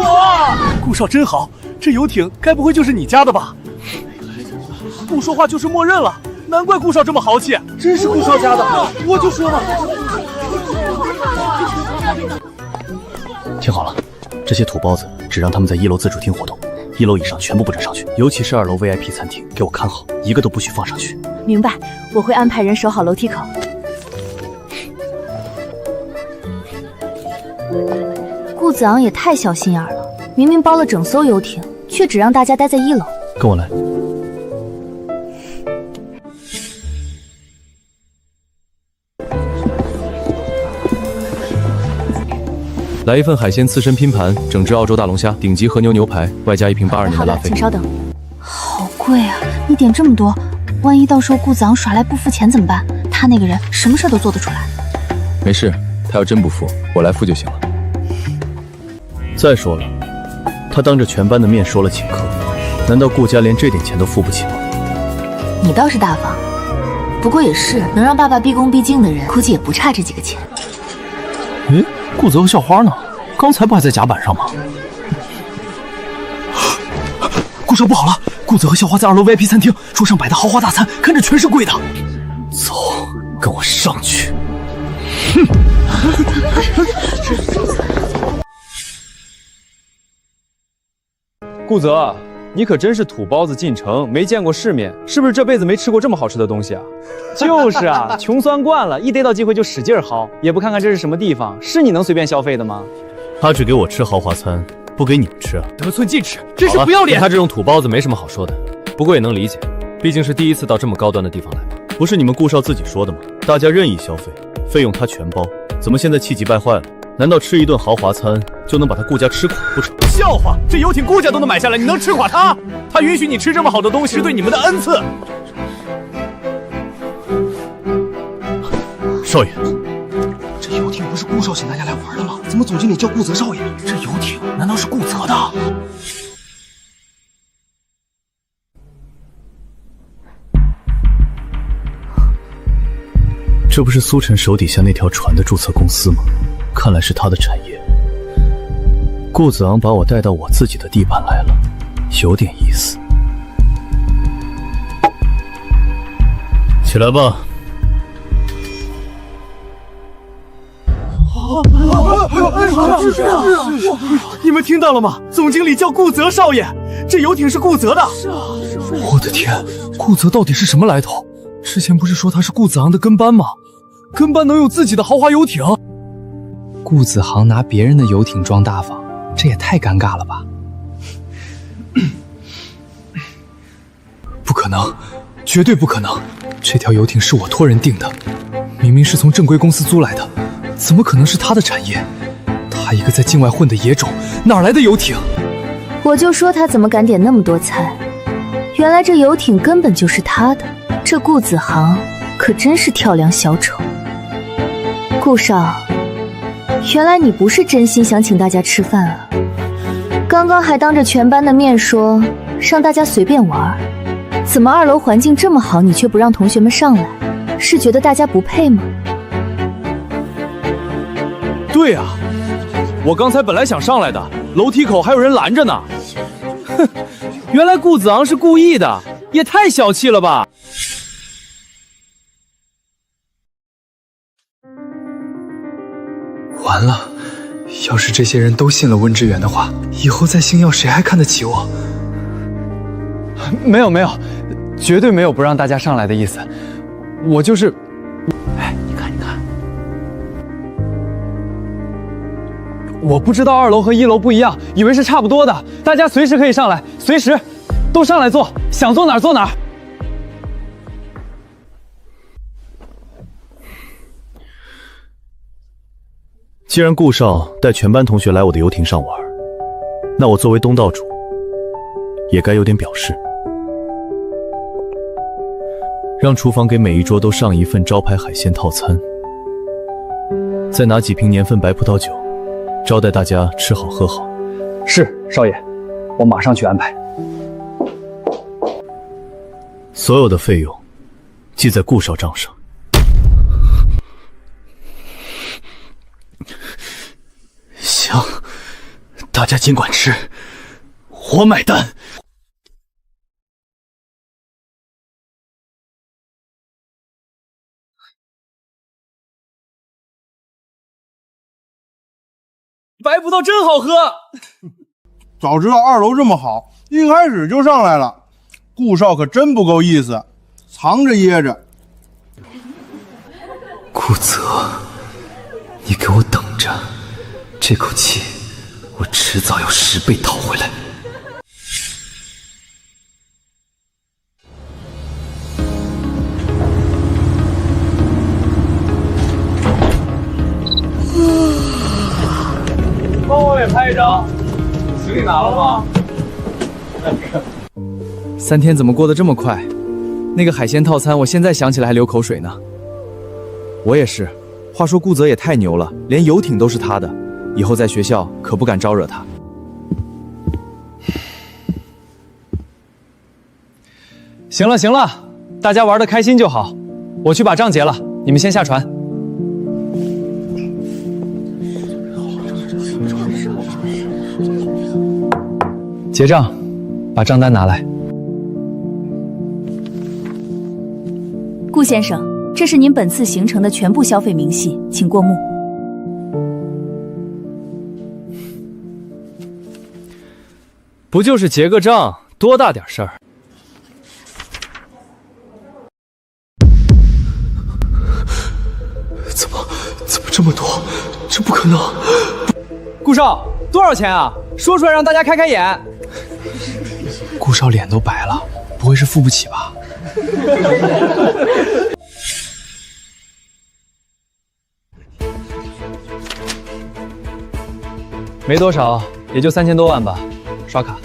少真好，这游艇该不会就是你家的吧？不说话就是默认了，难怪顾少这么豪气，真是顾少家的，我就说嘛。听好了，这些土包子只让他们在1楼自助厅活动，1楼以上全部不准上去，尤其是2楼 VIP 餐厅，给我看好，一个都不许放上去。明白，我会安排人守好楼梯口。顾子昂也太小心眼了，明明包了整艘游艇，却只让大家待在1楼。跟我来。来一份海鲜刺身拼盘，整只澳洲大龙虾，顶级和牛牛排，外加1瓶82年的拉菲。请稍等。好贵啊！你点这么多，万一到时候顾子昂耍赖不付钱怎么办？他那个人什么事都做得出来。没事，他要真不付，我来付就行了。再说了，他当着全班的面说了请客，难道顾家连这点钱都付不起吗？你倒是大方，不过也是，能让爸爸毕恭毕敬的人，估计也不差这几个钱。诶，顾泽和校花呢？刚才不还在甲板上吗？顾少不好了，顾泽和校花在2楼 VIP 餐厅，桌上摆的豪华大餐，看着全是贵的。走，跟我上去。顾泽，你可真是土包子进城，没见过世面，是不是这辈子没吃过这么好吃的东西啊？就是啊，穷酸惯了，一逮到机会就使劲薅，也不看看这是什么地方，是你能随便消费的吗？他只给我吃豪华餐，不给你们吃啊？得寸进尺，真是不要脸！他这种土包子没什么好说的，不过也能理解，毕竟是第一次到这么高端的地方来嘛。不是你们顾少自己说的吗？大家任意消费，费用他全包。怎么现在气急败坏了？难道吃一顿豪华餐就能把他顾家吃垮不成？笑话，这游艇顾家都能买下来，你能吃垮他？他允许你吃这么好的东西，是对你们的恩赐。少爷，这游艇不是顾少请大家来玩的吗？怎么总经理叫顾泽少爷？这游艇难道是顾泽的？这不是苏晨手底下那条船的注册公司吗？看来是他的产业。顾子昂把我带到我自己的地盘来了，有点意思。起来吧。你们听到了吗？总经理叫顾泽少爷，这游艇是顾泽的。我的天，顾泽到底是什么来头？之前不是说他是顾子昂的跟班吗？跟班能有自己的豪华游艇？顾子航拿别人的游艇装大方，这也太尴尬了吧？不可能，绝对不可能！这条游艇是我托人订的，明明是从正规公司租来的，怎么可能是他的产业？他一个在境外混的野种，哪来的游艇？我就说他怎么敢点那么多菜，原来这游艇根本就是他的。这顾子航可真是跳梁小丑。顾少，原来你不是真心想请大家吃饭啊！刚刚还当着全班的面说让大家随便玩，怎么2楼环境这么好，你却不让同学们上来？是觉得大家不配吗？对啊，我刚才本来想上来的，楼梯口还有人拦着呢。哼，原来顾子昂是故意的，也太小气了吧！完了，要是这些人都信了温之源的话，以后在星耀谁还看得起我？没有，绝对没有不让大家上来的意思。我就是，哎，你看，我不知道2楼和1楼不一样，以为是差不多的。大家随时可以上来，随时都上来坐，想坐哪儿坐哪儿。既然顾少带全班同学来我的游艇上玩，那我作为东道主也该有点表示，让厨房给每一桌都上一份招牌海鲜套餐，再拿几瓶年份白葡萄酒，招待大家吃好喝好。是，少爷，我马上去安排。所有的费用记在顾少账上。行，大家尽管吃，我买单。白葡萄真好喝。早知道2楼这么好，一开始就上来了。顾少可真不够意思，藏着掖着。顾泽，你给我等着，这口气我迟早要10倍讨回来。帮我也拍一张，行李拿了吗？3天怎么过得这么快？那个海鲜套餐，我现在想起来还流口水呢。我也是，话说顾泽也太牛了，连游艇都是他的，以后在学校可不敢招惹他。行了行了，大家玩得开心就好，我去把账结了，你们先下船。结账，把账单拿来。顾先生，这是您本次行程的全部消费明细，请过目。不就是结个账，多大点事儿？怎么这么多？这不可能！顾少，多少钱啊？说出来让大家开开眼。顾少脸都白了，不会是付不起吧？没多少，也就3000多万吧，刷卡。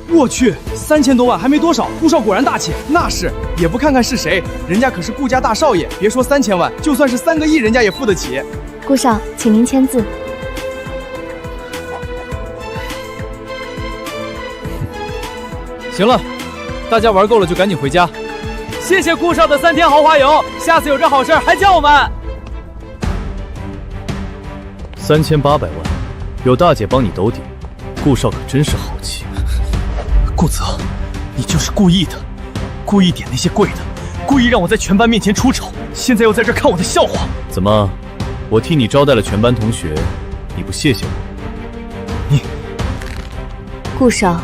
我去，3000多万还没多少，顾少果然大气。那是，也不看看是谁，人家可是顾家大少爷，别说3000万，就算是3个亿，人家也付得起。顾少，请您签字。行了，大家玩够了就赶紧回家。谢谢顾少的3天豪华游，下次有这好事还叫我们。3800万，有大姐帮你兜底，顾少可真是豪气。顾泽，你就是故意的，故意点那些贵的，故意让我在全班面前出丑，现在又在这看我的笑话。怎么，我替你招待了全班同学，你不谢谢我？顾少，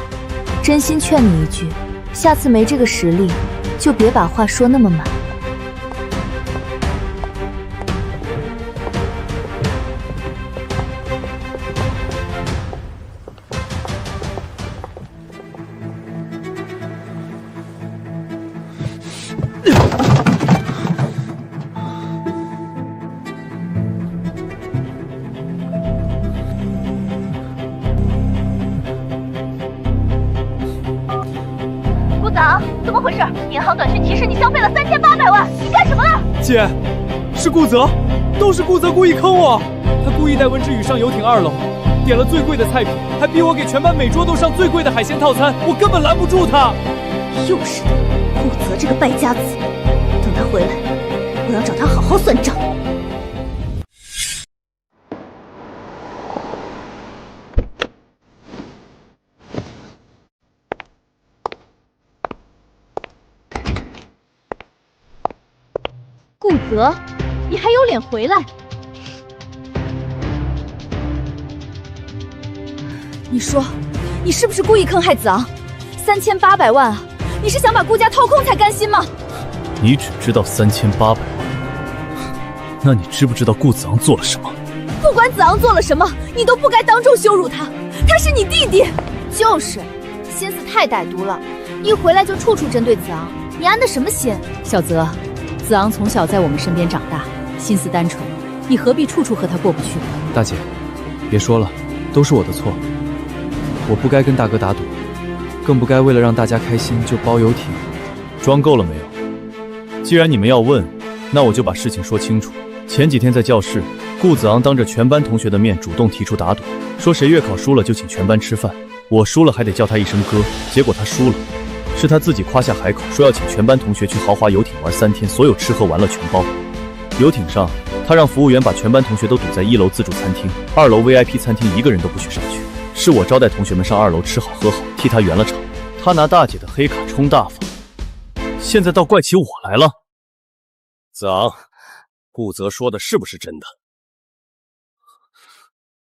真心劝你一句，下次没这个实力，就别把话说那么满。怎么回事？银行短讯提示你消费了3800万，你干什么了？姐，是顾泽，都是顾泽故意坑我。他故意带温之宇上游艇2楼，点了最贵的菜品，还逼我给全班每桌都上最贵的海鲜套餐，我根本拦不住他。又是他，顾泽这个败家子！等他回来，我要找他好好算账。顾泽，你还有脸回来？你说，你是不是故意坑害子昂？3800万啊！你是想把顾家掏空才甘心吗？你只知道3800万，那你知不知道顾子昂做了什么？不管子昂做了什么，你都不该当众羞辱他。他是你弟弟。就是，心思太歹毒了，一回来就处处针对子昂，你安的什么心？小泽，子昂从小在我们身边长大，心思单纯，你何必处处和他过不去？大姐，别说了，都是我的错，我不该跟大哥打赌，更不该为了让大家开心就包游艇。装够了没有？既然你们要问，那我就把事情说清楚。前几天在教室，顾子昂当着全班同学的面主动提出打赌，说谁月考输了就请全班吃饭，我输了还得叫他一声哥。结果他输了，是他自己夸下海口，说要请全班同学去豪华游艇玩3天，所有吃喝玩乐全包。游艇上，他让服务员把全班同学都堵在1楼自助餐厅，2楼 VIP 餐厅一个人都不许上去。是我招待同学们上2楼吃好喝好，替他圆了场。他拿大姐的黑卡充大发，现在倒怪起我来了。子昂，顾泽说的是不是真的？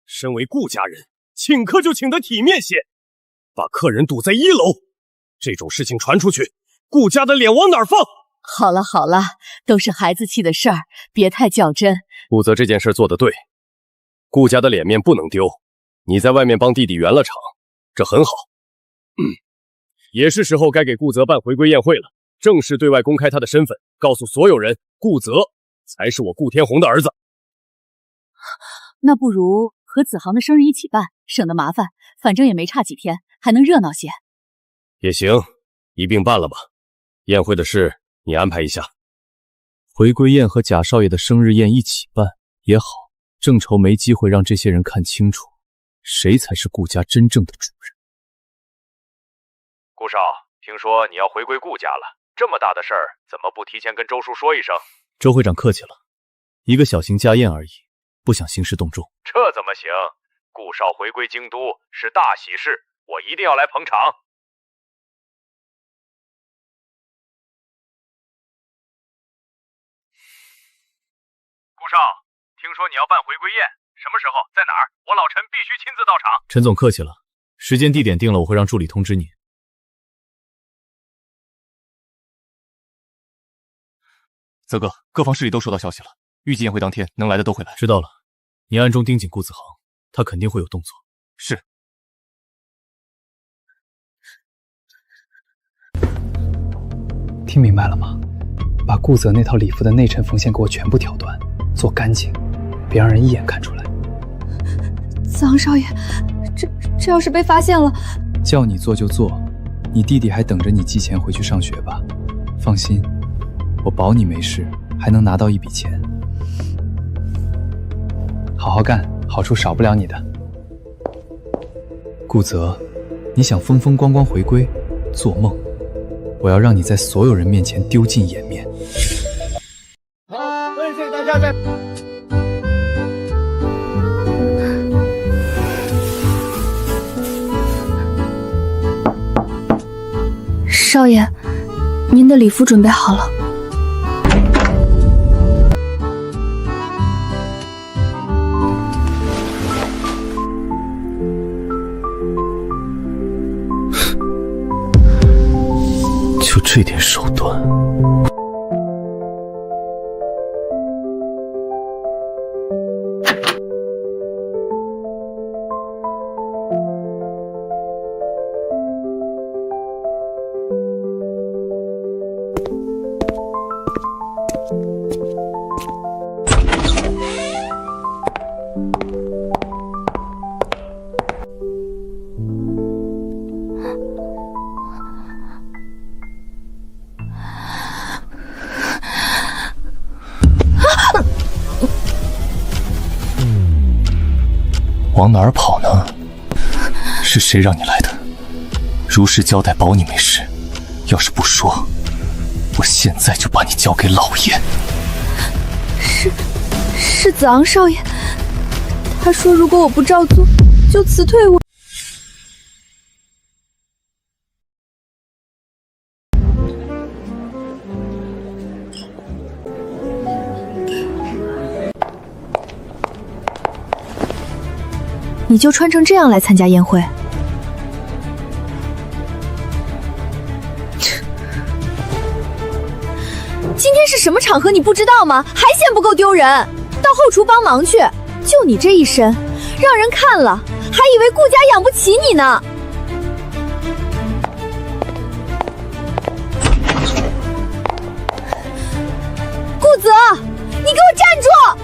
身为顾家人，请客就请得体面些，把客人堵在1楼，这种事情传出去，顾家的脸往哪儿放？好了好了，都是孩子气的事儿，别太较真。顾泽这件事做得对，顾家的脸面不能丢。你在外面帮弟弟圆了场，这很好。也是时候该给顾泽办回归宴会了，正式对外公开他的身份，告诉所有人，顾泽才是我顾天虹的儿子。那不如和子航的生日一起办，省得麻烦，反正也没差几天，还能热闹些。也行，一并办了吧。宴会的事你安排一下。回归宴和贾少爷的生日宴一起办也好，正愁没机会让这些人看清楚，谁才是顾家真正的主人。顾少，听说你要回归顾家了，这么大的事儿，怎么不提前跟周叔说一声？周会长客气了，一个小型家宴而已，不想兴师动众。这怎么行？顾少回归京都是大喜事，我一定要来捧场。顾少，听说你要办回归宴，什么时候，在哪儿？我老陈必须亲自到场。陈总客气了，时间地点定了，我会让助理通知你。泽哥，各方势力都收到消息了，预计宴会当天能来的都会来。知道了，你暗中盯紧顾子航，他肯定会有动作。是。听明白了吗？把顾泽那套礼服的内衬缝线给我全部挑断，做干净，别让人一眼看出来。子昂少爷，这要是被发现了，叫你做就做，你弟弟还等着你寄钱回去上学吧。放心，我保你没事，还能拿到一笔钱。好好干，好处少不了你的。顾泽，你想风风光光回归，做梦！我要让你在所有人面前丢尽颜面。好，谢谢大家在。少爷，您的礼服准备好了。就这点手段。往哪儿跑呢？是谁让你来的？如实交代，保你没事。要是不说，我现在就把你交给老爷。是子昂少爷，他说如果我不照做，就辞退我。你就穿成这样来参加宴会？今天是什么场合你不知道吗？还嫌不够丢人？到后厨帮忙去！就你这一身，让人看了还以为顾家养不起你呢。顾泽，你给我站住！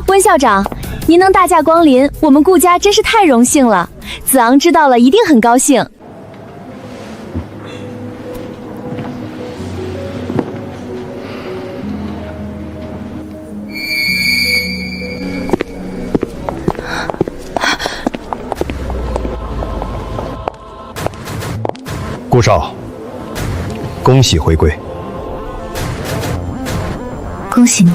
温校长，您能大驾光临，我们顾家真是太荣幸了。子昂知道了一定很高兴。顾少，恭喜回归。恭喜你。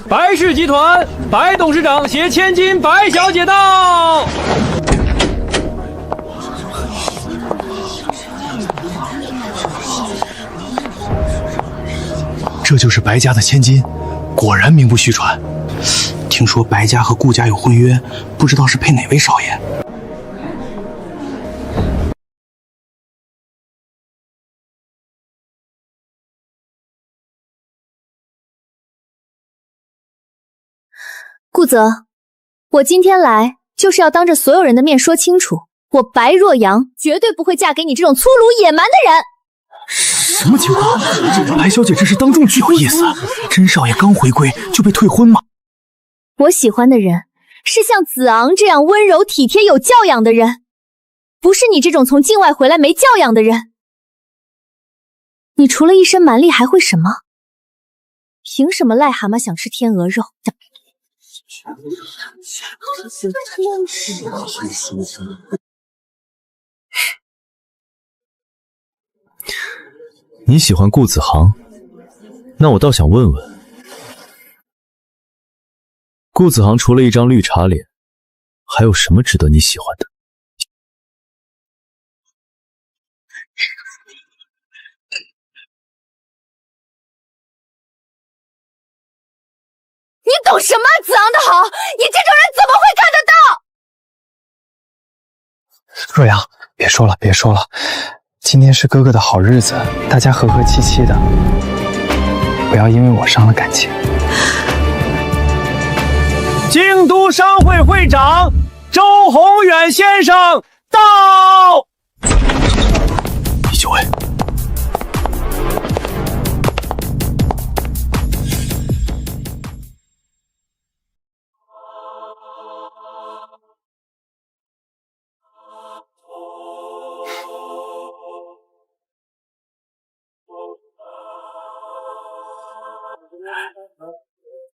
白氏集团，白董事长携千金白小姐到。这就是白家的千金，果然名不虚传。听说白家和顾家有婚约，不知道是配哪位少爷。顾泽，我今天来就是要当着所有人的面说清楚，我白若阳绝对不会嫁给你这种粗鲁野蛮的人。什么情况？白小姐这是当众有意思。甄少爷刚回归就被退婚吗？我喜欢的人是像子昂这样温柔体贴有教养的人，不是你这种从境外回来没教养的人。你除了一身蛮力还会什么？凭什么癞蛤蟆想吃天鹅肉？你喜欢顾子航，那我倒想问问，顾子航除了一张绿茶脸，还有什么值得你喜欢的？你懂什么子昂的好？你这种人怎么会看得到？若阳，别说了，别说了，今天是哥哥的好日子，大家和和气气的，不要因为我伤了感情。京都商会会长周宏远先生到。李九位，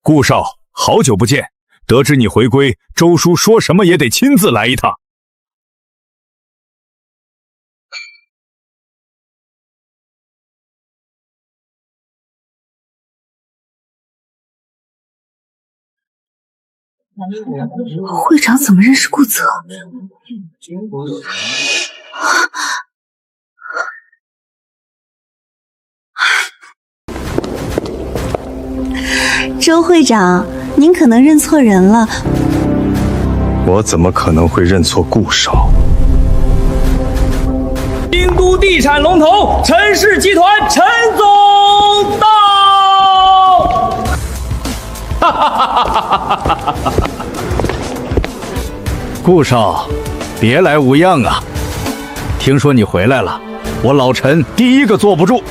顾少，好久不见，得知你回归，周叔说什么也得亲自来一趟。会长怎么认识顾泽？周会长，您可能认错人了。我怎么可能会认错顾少？京都地产龙头陈氏集团陈总到！哈哈哈哈哈！顾少，别来无恙啊！听说你回来了，我老陈第一个坐不住。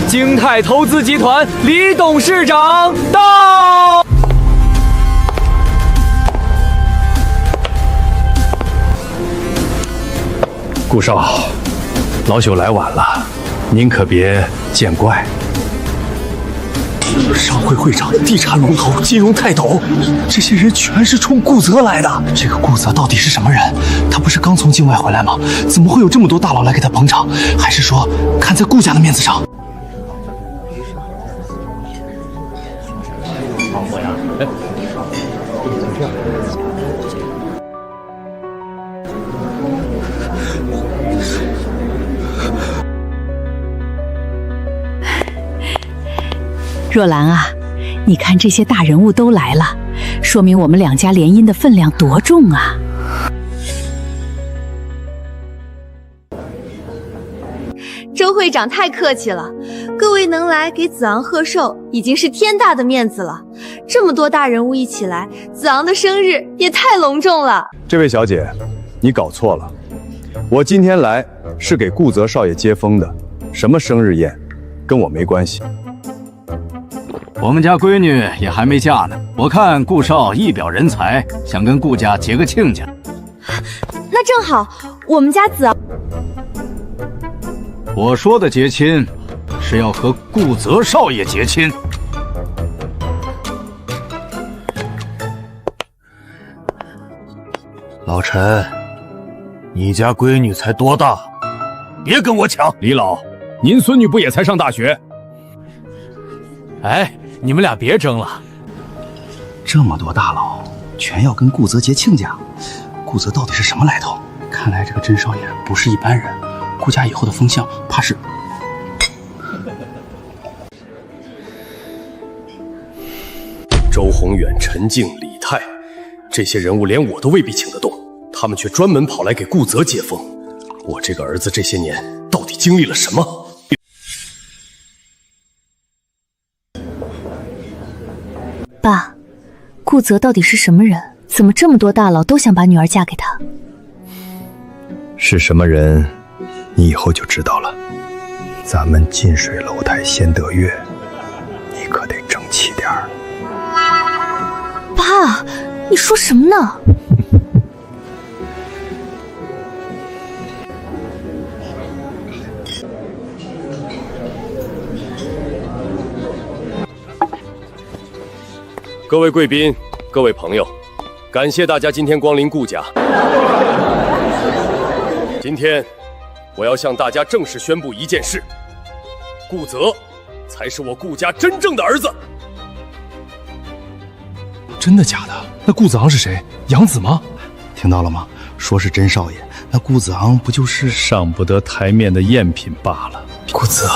京泰投资集团李董事长到。顾少，老朽来晚了，您可别见怪。商会会长、地产龙头、金融泰斗，这些人全是冲顾泽来的。这个顾泽到底是什么人？他不是刚从境外回来吗？怎么会有这么多大佬来给他捧场？还是说看在顾家的面子上？若兰啊，你看这些大人物都来了，说明我们两家联姻的分量多重啊！周会长太客气了，各位能来给子昂贺寿，已经是天大的面子了。这么多大人物一起来，子昂的生日也太隆重了。这位小姐，你搞错了，我今天来是给顾泽少爷接风的，什么生日宴，跟我没关系。我们家闺女也还没嫁呢，我看顾少一表人才，想跟顾家结个亲家。那正好，我们家子昂……我说的结亲，是要和顾泽少爷结亲。老陈，你家闺女才多大？别跟我抢！李老，您孙女不也才上大学？哎，你们俩别争了。这么多大佬，全要跟顾泽结亲家，顾泽到底是什么来头？看来这个甄少爷不是一般人，顾家以后的风向怕是……周宏远、陈静、李泰，这些人物连我都未必请得动，他们却专门跑来给顾泽接风。我这个儿子这些年到底经历了什么？爸，顾泽到底是什么人？怎么这么多大佬都想把女儿嫁给他？是什么人，你以后就知道了。咱们近水楼台先得月，你可得争气点儿。爸，你说什么呢？各位贵宾，各位朋友，感谢大家今天光临顾家。今天，我要向大家正式宣布一件事：顾泽才是我顾家真正的儿子。真的假的？那顾子昂是谁？养子吗？听到了吗？说是甄少爷，那顾子昂不就是上不得台面的赝品罢了。顾泽，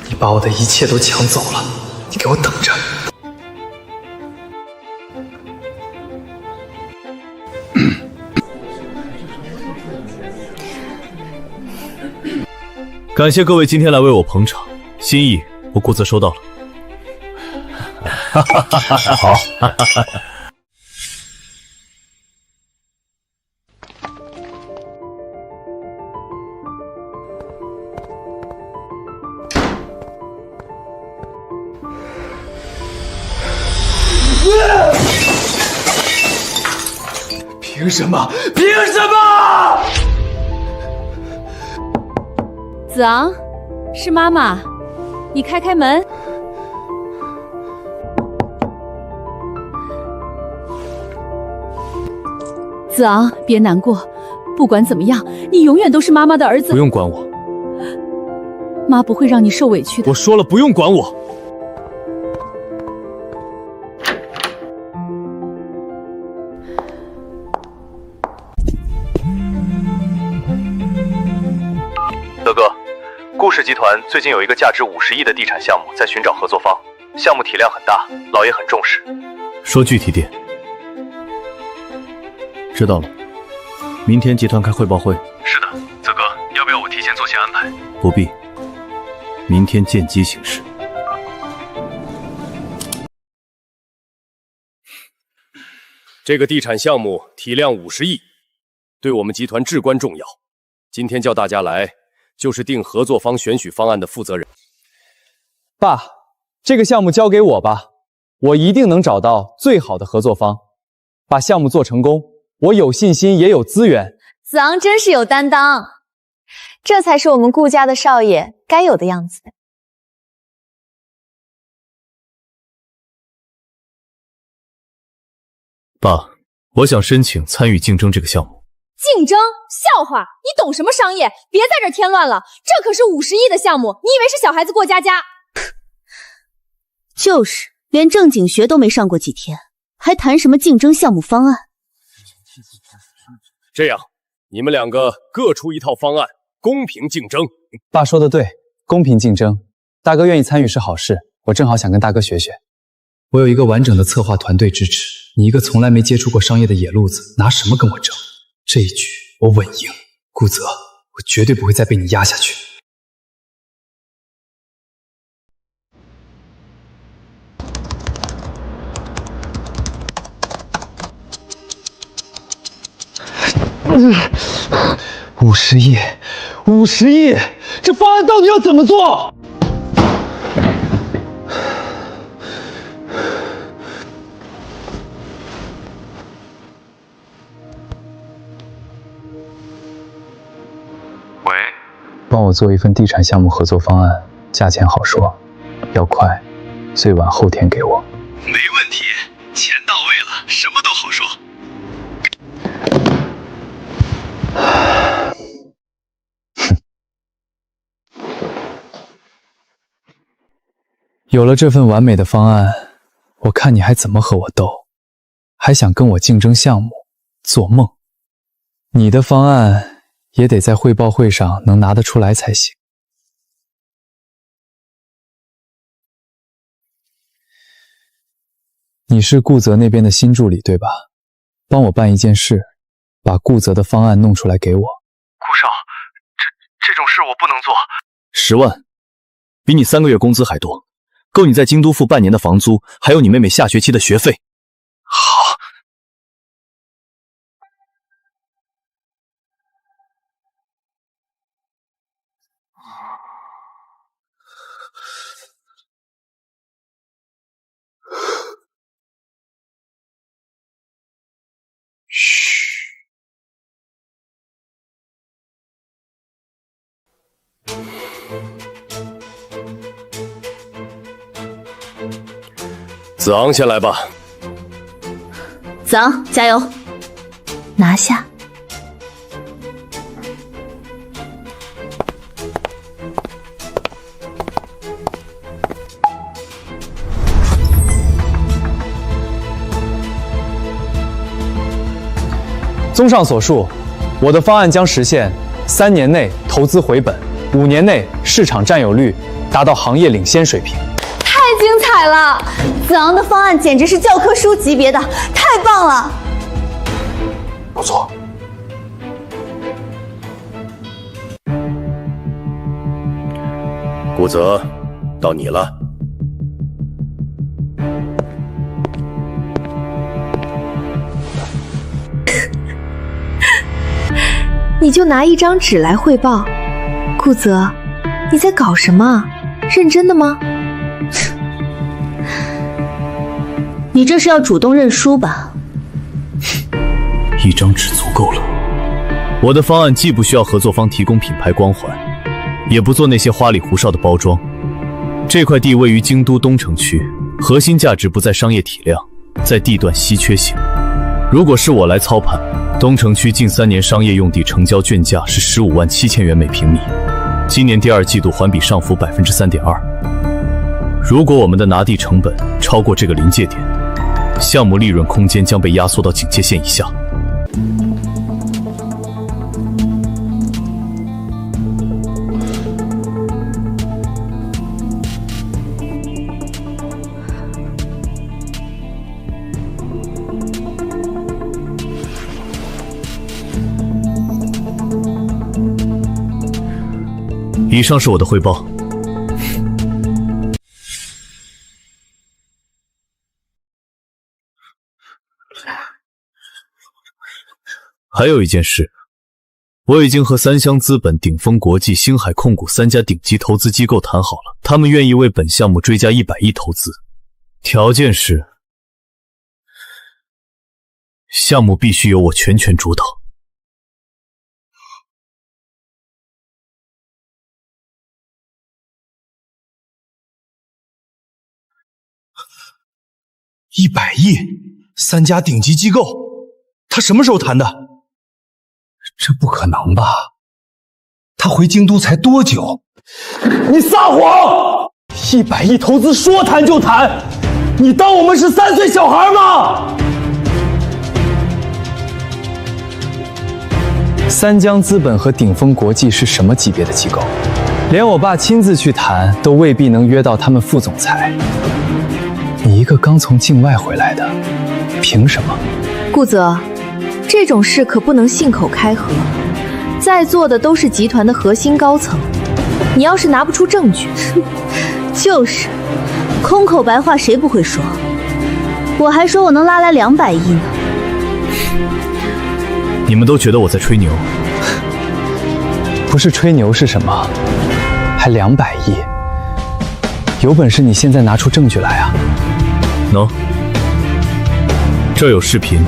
你把我的一切都抢走了，你给我等着！感谢各位今天来为我捧场，心意我顾泽收到了。好。凭什么？凭什么？子昂，是妈妈，你开开门。子昂，别难过，不管怎么样，你永远都是妈妈的儿子。不用管我，妈不会让你受委屈的。我说了，不用管我。德哥，顾氏集团最近有一个价值50亿的地产项目在寻找合作方，项目体量很大，老爷很重视。说具体点。知道了，明天集团开汇报会。是的，泽哥，要不要我提前做些安排？不必，明天见机行事。这个地产项目体量50亿，对我们集团至关重要。今天叫大家来，就是定合作方选取方案的负责人。爸，这个项目交给我吧，我一定能找到最好的合作方，把项目做成功。我有信心，也有资源。子昂真是有担当，这才是我们顾家的少爷该有的样子。爸，我想申请参与竞争这个项目。竞争？笑话！你懂什么商业？别在这儿添乱了，这可是50亿的项目，你以为是小孩子过家家？就是，连正经学都没上过几天，还谈什么竞争项目方案？这样，你们两个各出一套方案，公平竞争。爸说的对，公平竞争。大哥愿意参与是好事，我正好想跟大哥学学。我有一个完整的策划团队支持，你一个从来没接触过商业的野路子，拿什么跟我争？这一局我稳赢，顾泽，我绝对不会再被你压下去。50亿，50亿，这方案到底要怎么做？帮我做一份地产项目合作方案，价钱好说，要快，最晚后天给我。没问题，钱到位了，什么都好说。有了这份完美的方案，我看你还怎么和我斗？还想跟我竞争项目？做梦！你的方案也得在汇报会上能拿得出来才行。你是顾泽那边的新助理对吧？帮我办一件事，把顾泽的方案弄出来给我。顾少，这种事我不能做。10万，比你3个月工资还多，够你在京都付半年的房租，还有你妹妹下学期的学费。好。子昂先来吧。子昂，加油！拿下。综上所述，我的方案将实现3年内投资回本，5年内市场占有率达到行业领先水平。太精彩了！子昂的方案简直是教科书级别的，太棒了！不错。顾泽，到你了。你就拿一张纸来汇报，顾泽，你在搞什么？认真的吗？你这是要主动认输吧？一张纸足够了。我的方案既不需要合作方提供品牌光环，也不做那些花里胡哨的包装。这块地位于京都东城区，核心价值不在商业体量，在地段稀缺性。如果是我来操盘，东城区近3年商业用地成交券价是15万7千元每平米，今年第2季度环比上浮3.2%。如果我们的拿地成本超过这个临界点，项目利润空间将被压缩到警戒线以下。以上是我的汇报。还有一件事，我已经和三湘资本、鼎丰国际、星海控股3家顶级投资机构谈好了，他们愿意为本项目追加100亿投资，条件是项目必须由我全权主导。100亿，3家顶级机构，他什么时候谈的？这不可能吧？他回京都才多久？你撒谎！100亿投资说谈就谈，你当我们是3岁小孩吗？三江资本和鼎丰国际是什么级别的机构？连我爸亲自去谈，都未必能约到他们副总裁。你一个刚从境外回来的，凭什么？顾泽，这种事可不能信口开河，在座的都是集团的核心高层，你要是拿不出证据，就是，空口白话谁不会说？我还说我能拉来200亿呢。你们都觉得我在吹牛？不是吹牛是什么？还200亿？有本事你现在拿出证据来啊！喏，这儿有视频，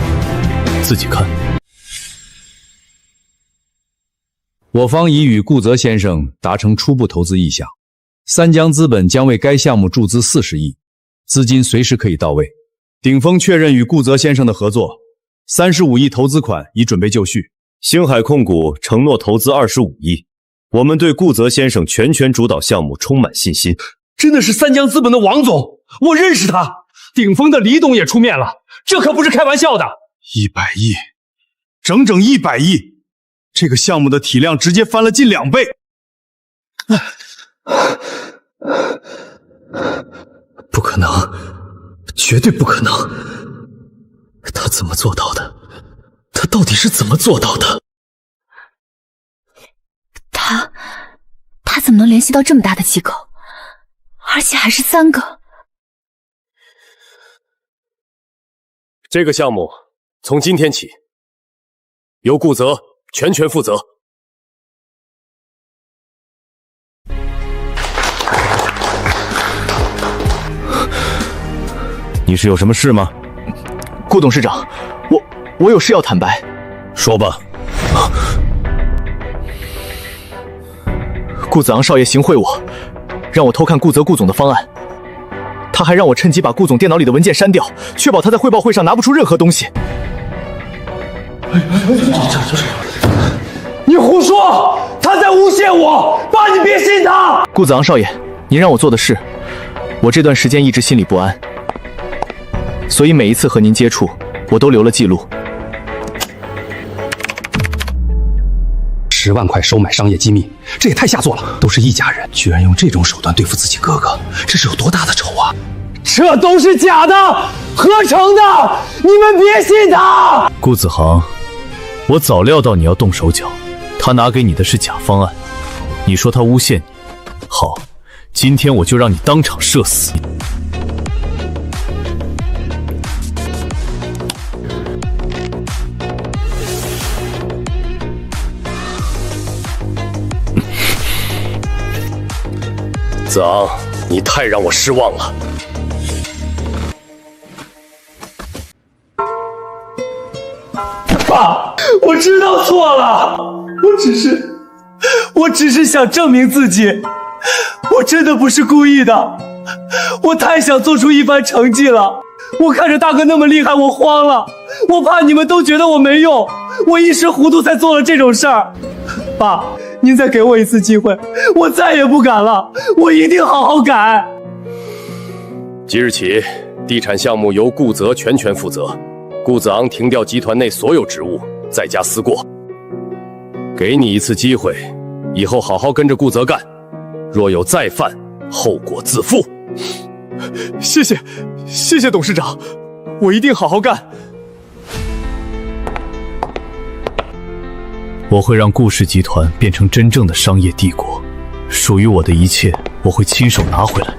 自己看。我方已与顾泽先生达成初步投资意向，三江资本将为该项目注资40亿，资金随时可以到位。鼎峰确认与顾泽先生的合作，35亿投资款已准备就绪。星海控股承诺投资25亿，我们对顾泽先生全权主导项目充满信心。真的是三江资本的王总，我认识他。鼎峰的李董也出面了，这可不是开玩笑的。100亿，整整100亿，这个项目的体量直接翻了近2倍。不可能，绝对不可能！他怎么做到的？他到底是怎么做到的？他怎么能联系到这么大的机构，而且还是3个？这个项目从今天起由顾泽全权负责。你是有什么事吗？顾董事长，我有事要坦白。说吧。顾子昂少爷行贿我，让我偷看顾泽顾总的方案。他还让我趁机把顾总电脑里的文件删掉，确保他在汇报会上拿不出任何东西。你胡说！他在诬陷我，爸，你别信他！顾子昂少爷，您让我做的事，我这段时间一直心里不安，所以每一次和您接触，我都留了记录。10万块收买商业机密，这也太下作了！都是一家人，居然用这种手段对付自己哥哥，这是有多大的仇啊！这都是假的，合成的，你们别信他！顾子航，我早料到你要动手脚，他拿给你的是假方案，你说他诬陷你，好，今天我就让你当场社死。子昂，你太让我失望了。爸，我知道错了，我只是想证明自己，我真的不是故意的，我太想做出一番成绩了。我看着大哥那么厉害，我慌了，我怕你们都觉得我没用，我一时糊涂才做了这种事儿。爸，您再给我一次机会，我再也不敢了，我一定好好改。即日起，地产项目由顾泽全权负责，顾子昂停掉集团内所有职务，在家思过。给你一次机会，以后好好跟着顾泽干，若有再犯，后果自负。谢谢董事长，我一定好好干。我会让顾氏集团变成真正的商业帝国，属于我的一切，我会亲手拿回来。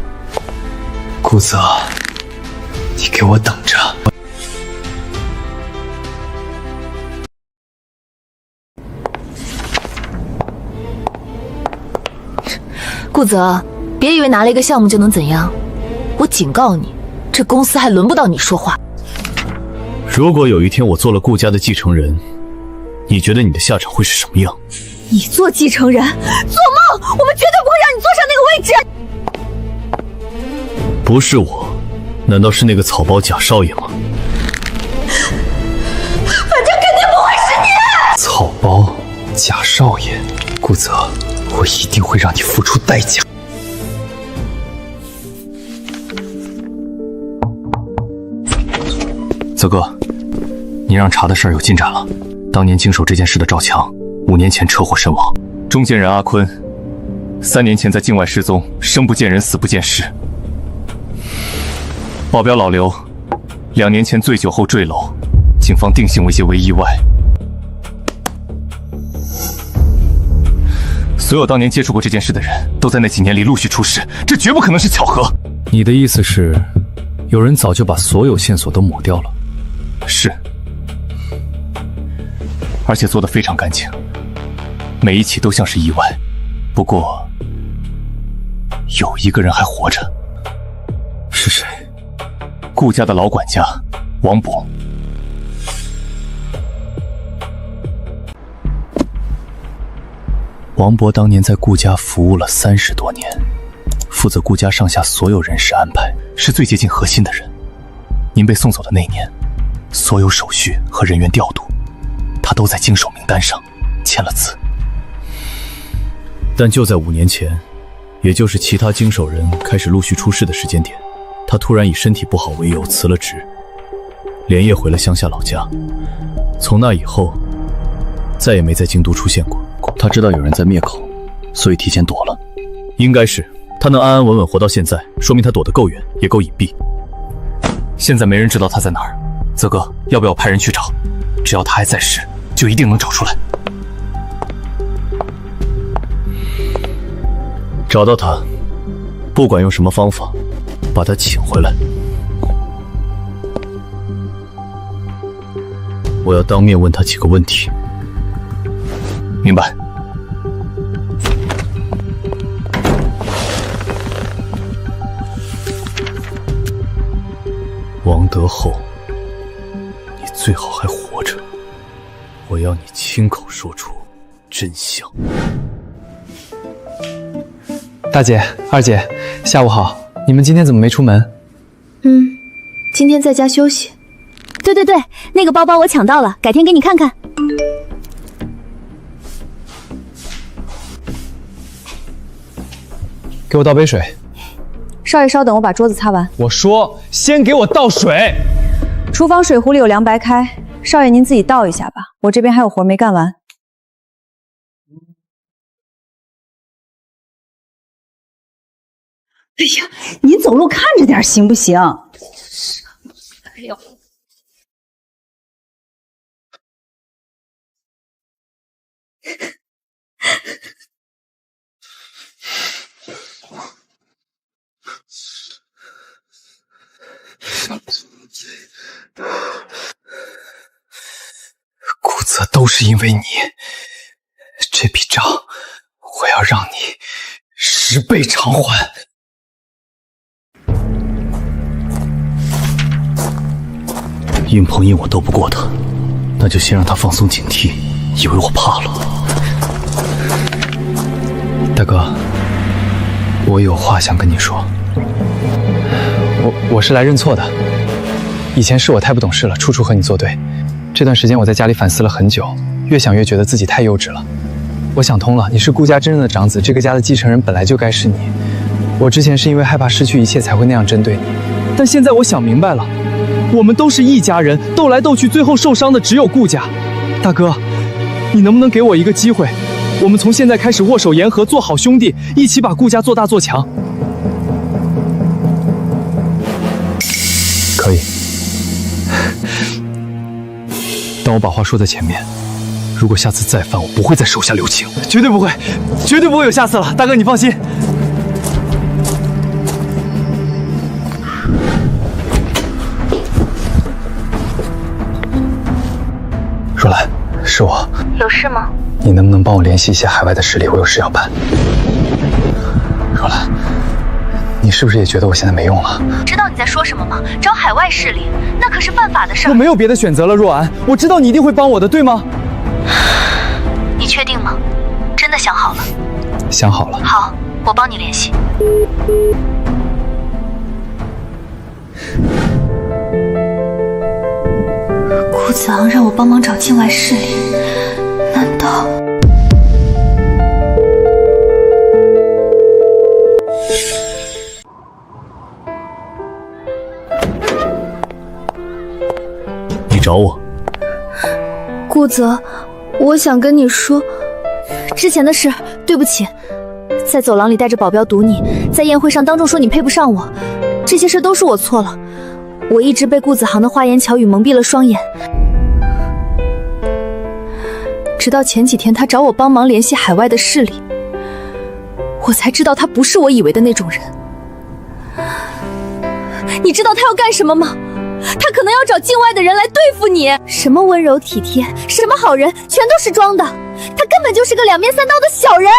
顾泽，你给我等着！顾泽，别以为拿了一个项目就能怎样，我警告你，这公司还轮不到你说话。如果有一天我做了顾家的继承人，你觉得你的下场会是什么样？你做继承人？做梦！我们绝对不会让你坐上那个位置。不是我，难道是那个草包贾少爷吗？反正肯定不会是你！草包贾少爷，顾泽，我一定会让你付出代价。泽哥，你让查的事儿有进展了。当年经手这件事的赵强，5年前车祸身亡；中间人阿坤，3年前在境外失踪，生不见人，死不见尸。保镖老刘，2年前醉酒后坠楼，警方定性为结为意外。所有当年接触过这件事的人都在那几年里陆续出事，这绝不可能是巧合。你的意思是，有人早就把所有线索都抹掉了？是，而且做得非常干净，每一起都像是意外。不过，有一个人还活着。是谁？顾家的老管家王博。王博当年在顾家服务了30多年，负责顾家上下所有人事安排，是最接近核心的人。您被送走的那年，所有手续和人员调度，他都在经手名单上签了字。但就在5年前，也就是其他经手人开始陆续出事的时间点，他突然以身体不好为由辞了职，连夜回了乡下老家。从那以后，再也没在京都出现过。他知道有人在灭口，所以提前躲了。应该是他能安安稳稳活到现在，说明他躲得够远，也够隐蔽。现在没人知道他在哪儿，泽哥，要不要派人去找？只要他还在世，就一定能找出来。找到他，不管用什么方法，把他请回来。我要当面问他几个问题。明白。王德厚，你最好还活着，我要你亲口说出真相。大姐、二姐，下午好，你们今天怎么没出门？今天在家休息。对，那个包包我抢到了，改天给你看看。给我倒杯水。少爷稍等，我把桌子擦完。我说，先给我倒水。厨房水壶里有凉白开，少爷您自己倒一下吧，我这边还有活没干完。哎呀，您走路看着点行不行？哎呦，顾泽都是因为你，这笔账我要让你10倍偿还。硬碰硬我斗不过他，那就先让他放松警惕，以为我怕了。大哥，我有话想跟你说。我是来认错的，以前是我太不懂事了，处处和你作对。这段时间我在家里反思了很久，越想越觉得自己太幼稚了。我想通了，你是顾家真正的长子，这个家的继承人本来就该是你。我之前是因为害怕失去一切才会那样针对你，但现在我想明白了，我们都是一家人，斗来斗去，最后受伤的只有顾家。大哥，你能不能给我一个机会？我们从现在开始握手言和，做好兄弟，一起把顾家做大做强。可以，但我把话说在前面，如果下次再犯，我不会在手下留情，绝对不会，绝对不会有下次了。大哥，你放心。若兰，是我。有事吗？你能不能帮我联系一下海外的势力？我有事要办。若兰，你是不是也觉得我现在没用了？知道你在说什么吗？找海外势力，那可是犯法的事儿。我没有别的选择了，若安，我知道你一定会帮我的，对吗？你确定吗？真的想好了？想好了。好，我帮你联系。顾子昂让我帮忙找境外势力，难道？你找我？顾泽，我想跟你说，之前的事，对不起。在走廊里带着保镖堵你，在宴会上当众说你配不上我，这些事都是我错了。我一直被顾子航的花言巧语蒙蔽了双眼，直到前几天他找我帮忙联系海外的势力，我才知道他不是我以为的那种人。你知道他要干什么吗？他可能要找境外的人来对付你，什么温柔体贴，什么好人，全都是装的。他根本就是个两面三刀的小人。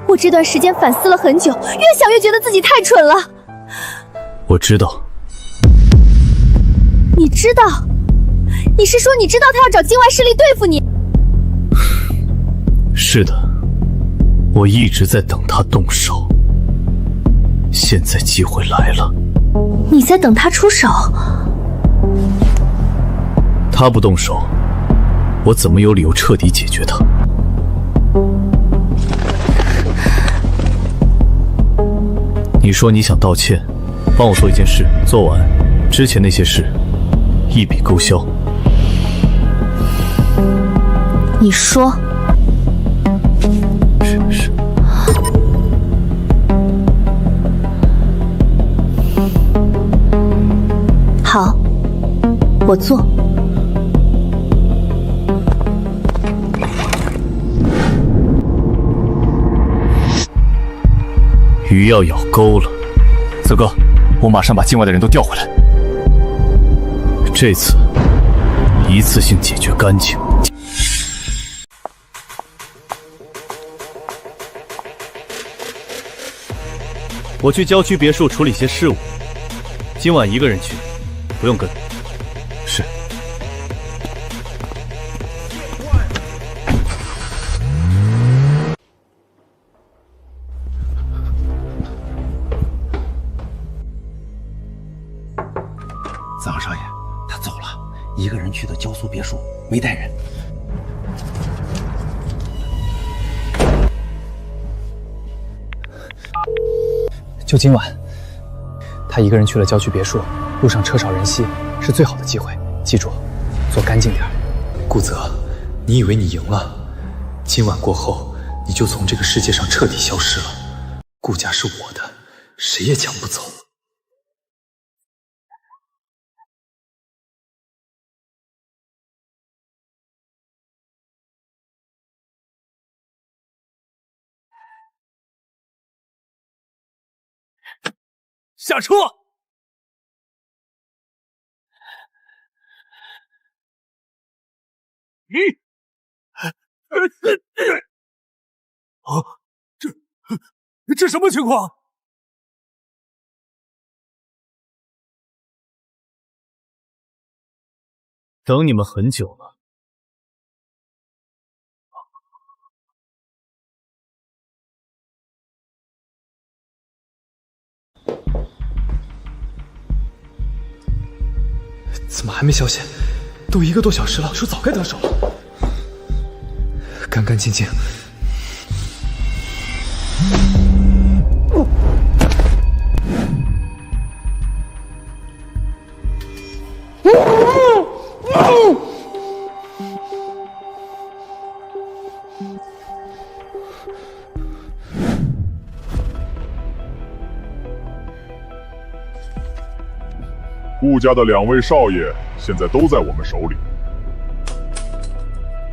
我这段时间反思了很久，越想越觉得自己太蠢了。我知道。你知道？你是说你知道他要找境外势力对付你？是的，我一直在等他动手，现在机会来了。你在等他出手？他不动手，我怎么有理由彻底解决他？你说你想道歉，帮我做一件事，做完之前那些事，一笔勾销。你说。是。好，我做。鱼要咬钩了，泽哥，我马上把境外的人都调回来。这次一次性解决干净。我去郊区别墅处理些事务，今晚一个人去，不用跟。是。子昂少爷，他走了，一个人去的焦苏别墅，没带人。就今晚，他一个人去了郊区别墅，路上车少人稀，是最好的机会。记住，做干净点。顾泽，你以为你赢了？今晚过后，你就从这个世界上彻底消失了。顾家是我的，谁也抢不走。下车！啊，这什么情况？等你们很久了。怎么还没消息？都1个多小时了，说早该得手了。干干净净。顾家的2位少爷现在都在我们手里，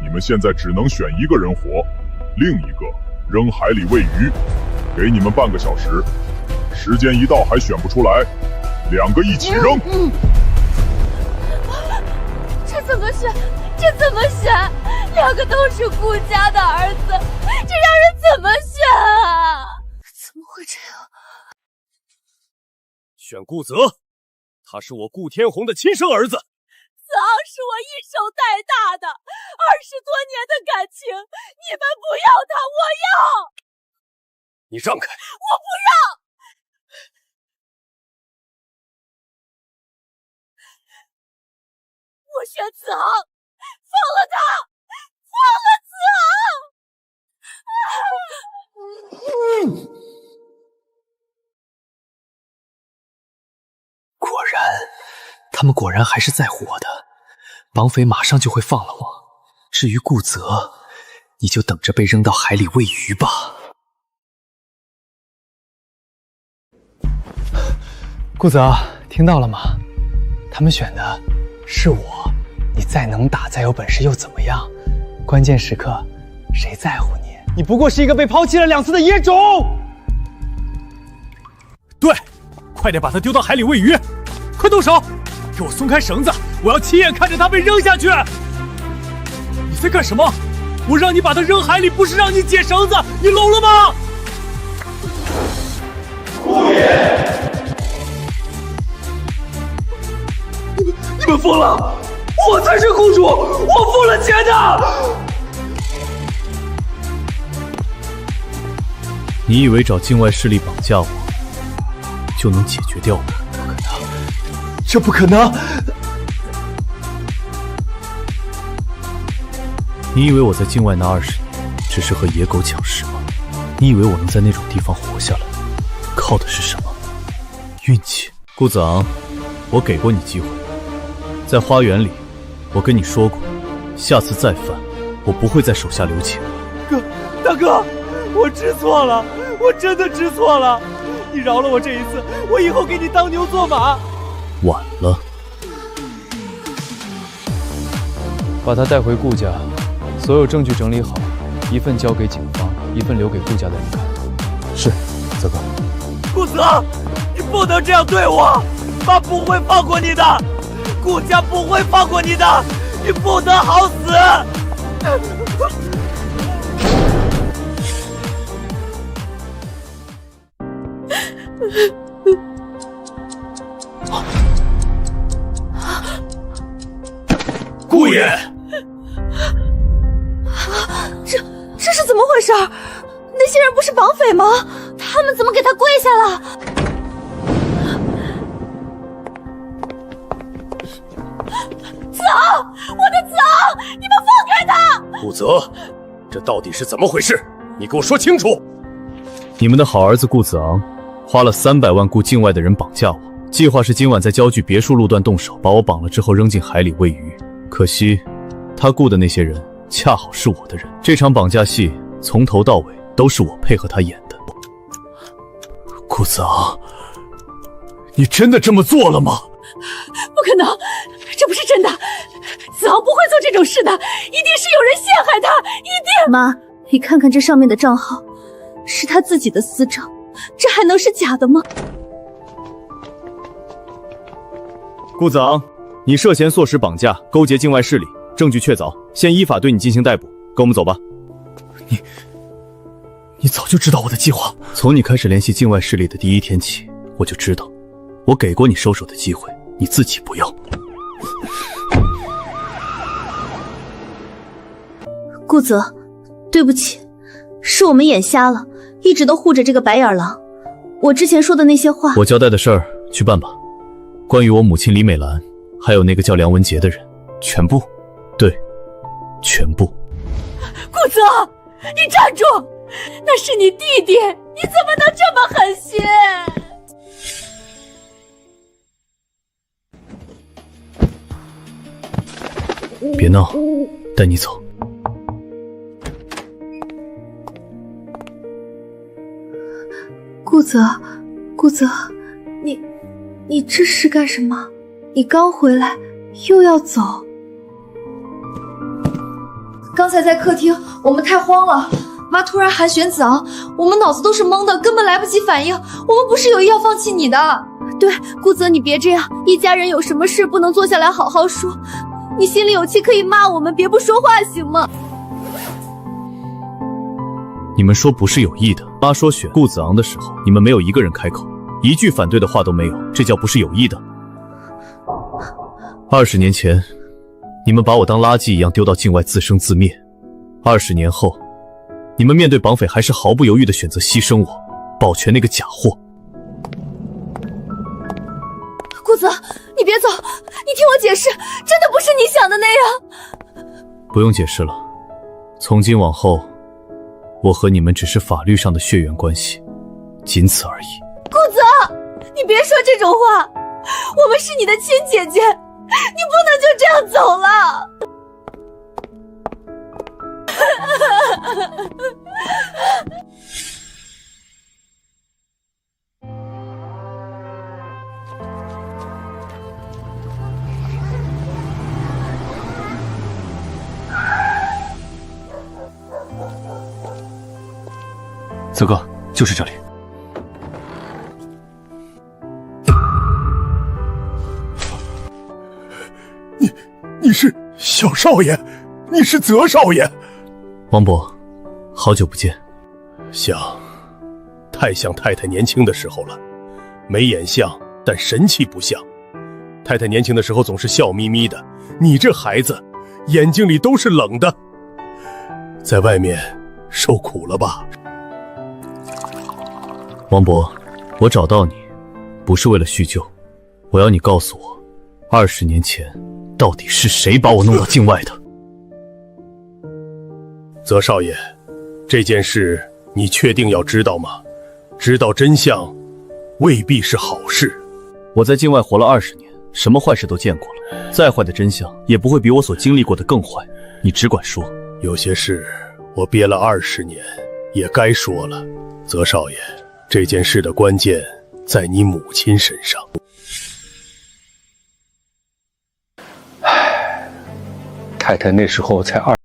你们现在只能选1个人活，另一个扔海里喂鱼，给你们半个小时，时间一到还选不出来，2个一起扔。这怎么选？这怎么选？2个都是顾家的儿子，这让人怎么选啊？怎么会这样？选顾泽。他是我顾天红的亲生儿子，子昂是我一手带大的，20多年的感情，你们不要他，我要！你让开！我不让！我选子昂，放了他，放了子昂！果然，他们果然还是在乎我的。绑匪马上就会放了我。至于顾泽，你就等着被扔到海里喂鱼吧。顾泽，听到了吗？他们选的是我。你再能打，再有本事又怎么样？关键时刻，谁在乎你？你不过是一个被抛弃了2次的野种。对，快点把他丢到海里喂鱼！快动手！给我松开绳子！我要亲眼看着他被扔下去！你在干什么？我让你把他扔海里，不是让你解绳子，你聋了吗？顾爷，你们疯了！我才是雇主，我付了钱的。你以为找境外势力绑架我就能解决掉我？这不可能！你以为我在境外那20年只是和野狗抢食吗？你以为我能在那种地方活下来，靠的是什么？运气。顾子昂，我给过你机会，在花园里，我跟你说过，下次再犯，我不会在手下留情。大哥，我知错了，我真的知错了，你饶了我这一次，我以后给你当牛做马。晚了，把他带回顾家，所有证据整理好，一份交给警方，一份留给顾家的人看。是，泽哥。顾泽，你不能这样对我，妈不会放过你的，顾家不会放过你的，你不能好死。顾爷，这是怎么回事？那些人不是绑匪吗？他们怎么给他跪下了？子昂，我的子昂，你们放开他！顾泽，这到底是怎么回事？你给我说清楚！你们的好儿子顾子昂花了300万雇境外的人绑架我，计划是今晚在郊距别墅路段动手，把我绑了之后扔进海里喂鱼。可惜，他雇的那些人恰好是我的人。这场绑架戏从头到尾都是我配合他演的。顾子昂，你真的这么做了吗？不可能，这不是真的。子昂不会做这种事的，一定是有人陷害他，一定。妈，你看看这上面的账号，是他自己的私账，这还能是假的吗？顾子昂，你涉嫌唆使绑架，勾结境外势力，证据确凿，现依法对你进行逮捕。跟我们走吧。你早就知道我的计划。从你开始联系境外势力的第一天起，我就知道，我给过你收手的机会，你自己不要。顾泽，对不起，是我们眼瞎了，一直都护着这个白眼狼。我之前说的那些话，我交代的事儿去办吧。关于我母亲李美兰，还有那个叫梁文杰的人，全部，对，全部。顾泽，你站住！那是你弟弟，你怎么能这么狠心？别闹，带你走。顾泽，顾泽，你这是干什么？你刚回来又要走？刚才在客厅，我们太慌了，妈突然喊选子昂，我们脑子都是懵的，根本来不及反应。我们不是有意要放弃你的。对，顾泽，你别这样，一家人有什么事不能坐下来好好说？你心里有气可以骂我们，别不说话行吗？你们说不是有意的，妈说选顾子昂的时候，你们没有一个人开口，一句反对的话都没有，这叫不是有意的。20年前，你们把我当垃圾一样丢到境外自生自灭，20年后，你们面对绑匪还是毫不犹豫地选择牺牲我，保全那个假货。顾泽，你别走，你听我解释，真的不是你想的那样。不用解释了，从今往后，我和你们只是法律上的血缘关系，仅此而已。顾泽，你别说这种话，我们是你的亲姐姐，你不能就这样走了。泽哥，就是这里。你是小少爷，你是泽少爷。王伯，好久不见。太像太太年轻的时候了，眉眼像，但神气不像。太太年轻的时候总是笑眯眯的，你这孩子眼睛里都是冷的，在外面受苦了吧？王博，我找到你，不是为了叙旧，我要你告诉我，20年前到底是谁把我弄到境外的？泽少爷，这件事你确定要知道吗？知道真相未必是好事。我在境外活了20年，什么坏事都见过了，再坏的真相也不会比我所经历过的更坏。你只管说。有些事我憋了20年，也该说了。泽少爷，这件事的关键在你母亲身上。太太那时候才20。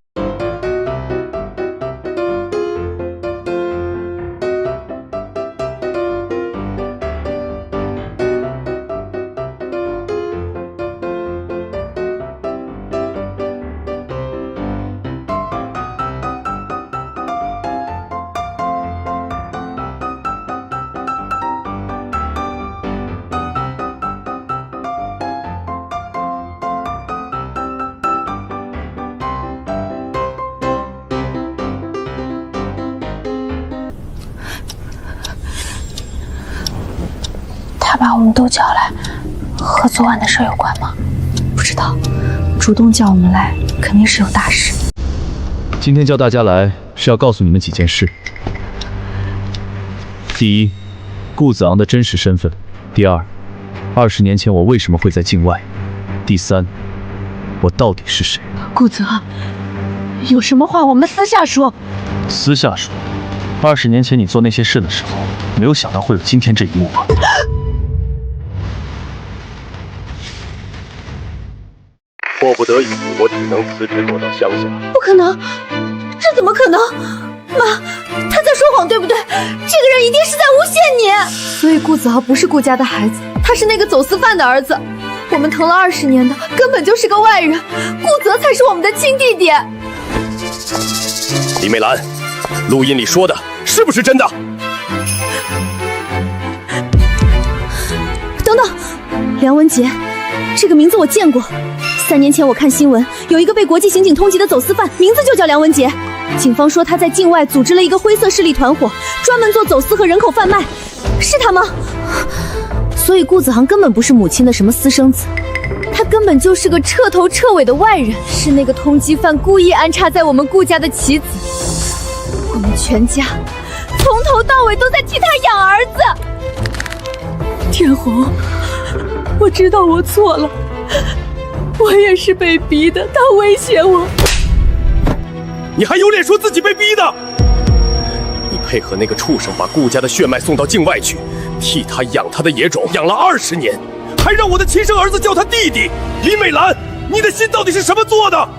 他把我们都叫来，和昨晚的事有关吗？不知道，主动叫我们来，肯定是有大事。今天叫大家来是要告诉你们几件事。第一，顾子昂的真实身份；第二，20年前我为什么会在境外；第三，我到底是谁？顾泽，有什么话我们私下说。私下说。20年前你做那些事的时候，没有想到会有今天这一幕吧？迫不得已，我只能辞职躲到乡下。不可能，这怎么可能？妈，他在说谎，对不对？这个人一定是在诬陷你。所以顾子豪不是顾家的孩子，他是那个走私犯的儿子。我们疼了20年的，根本就是个外人。顾泽才是我们的亲弟弟。李美兰，录音里说的是不是真的？等等，梁文杰，这个名字我见过。3年前我看新闻，有一个被国际刑警通缉的走私犯，名字就叫梁文杰。警方说他在境外组织了一个灰色势力团伙，专门做走私和人口贩卖，是他吗？所以顾子航根本不是母亲的什么私生子，他根本就是个彻头彻尾的外人，是那个通缉犯故意安插在我们顾家的棋子。我们全家从头到尾都在替他养儿子。天红，我知道我错了，我也是被逼的，他威胁我。你还有脸说自己被逼的？你配合那个畜生把顾家的血脉送到境外去，替他养他的野种，养了20年，还让我的亲生儿子叫他弟弟。李美兰，你的心到底是什么做的？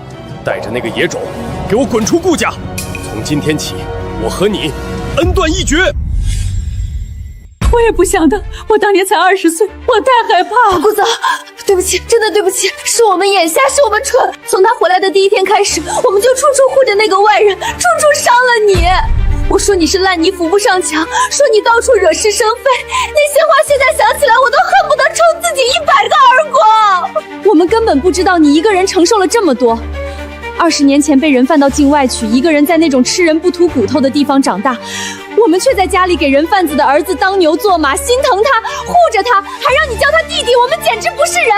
带着那个野种，给我滚出顾家！从今天起，我和你恩断义绝。我也不想的，我当年才20岁，我太害怕了。顾泽，对不起，真的对不起，是我们眼瞎，是我们蠢。从他回来的第一天开始，我们就处处护着那个外人，处处伤了你。我说你是烂泥扶不上墙，说你到处惹是生非，那些话现在想起来，我都恨不得抽自己100个耳光。我们根本不知道你一个人承受了这么多。20年前被人贩到境外去，一个人在那种吃人不吐骨头的地方长大，我们却在家里给人贩子的儿子当牛做马，心疼他，护着他，还让你叫他弟弟，我们简直不是人。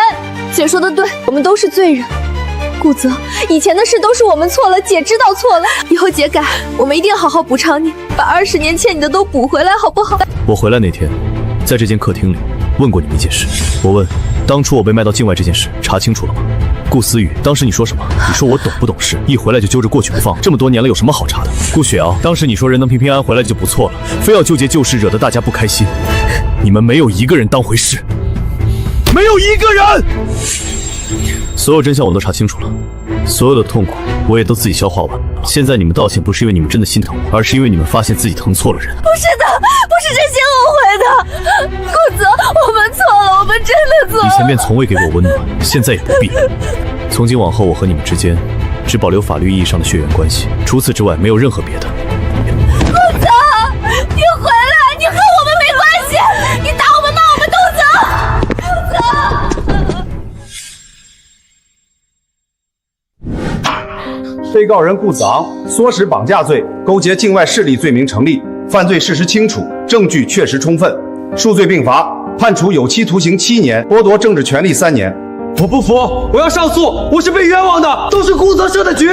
姐说的对，我们都是罪人。顾泽，以前的事都是我们错了，姐知道错了，以后姐改，我们一定好好补偿你，把20年欠你的都补回来，好不好？我回来那天，在这间客厅里问过你们一件事，我问当初我被卖到境外这件事查清楚了吗？顾思雨，当时你说什么？你说我懂不懂事，一回来就揪着过去不放，这么多年了有什么好查的？顾雪瑶，当时你说人能平平安安回来就不错了，非要纠结旧事，惹得大家不开心，你们没有一个人当回事，没有一个人。所有真相我都查清楚了，所有的痛苦我也都自己消化完了。现在你们道歉不是因为你们真的心疼我，而是因为你们发现自己疼错了人。不是的，不是这些后悔的。顾泽，我们错了，我们真的错了。以前便从未给我温暖，现在也不必。从今往后，我和你们之间只保留法律意义上的血缘关系，除此之外没有任何别的。顾泽，你回来，你和我们没关系，你打我们骂我们都走。顾泽。被告人顾子昂唆使绑架罪、勾结境外势力罪名成立，犯罪事实清楚，证据确实充分，数罪并罚，判处有期徒刑7年，剥夺政治权利3年。我不服，我要上诉！我是被冤枉的，都是顾泽设的局。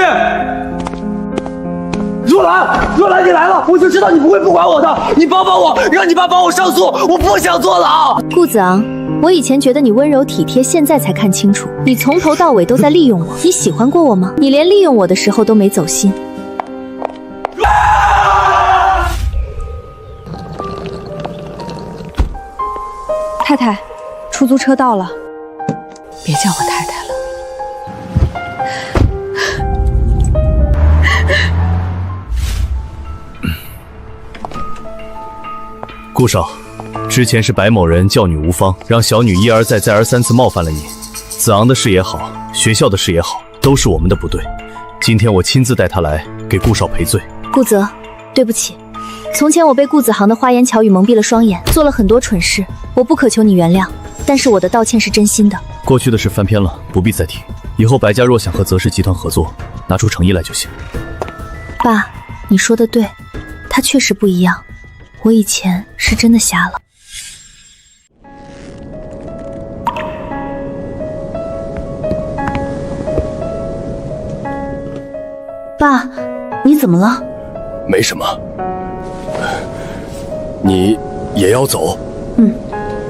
若兰，你来了，我就知道你不会不管我的，你帮帮我，让你爸帮我上诉，我不想坐牢。顾子昂，我以前觉得你温柔体贴，现在才看清楚，你从头到尾都在利用我。你喜欢过我吗？你连利用我的时候都没走心。太太，出租车到了。别叫我太太了。顾少，之前是白某人教女无方，让小女一而再再而三次冒犯了你。子昂的事也好，学校的事也好，都是我们的不对。今天我亲自带他来给顾少赔罪。顾泽，对不起，从前我被顾子航的花言巧语蒙蔽了双眼，做了很多蠢事，我不渴求你原谅，但是我的道歉是真心的。过去的事翻篇了，不必再提。以后白家若想和泽氏集团合作，拿出诚意来就行。爸，你说的对，他确实不一样，我以前是真的瞎了。爸，你怎么了？没什么。你也要走？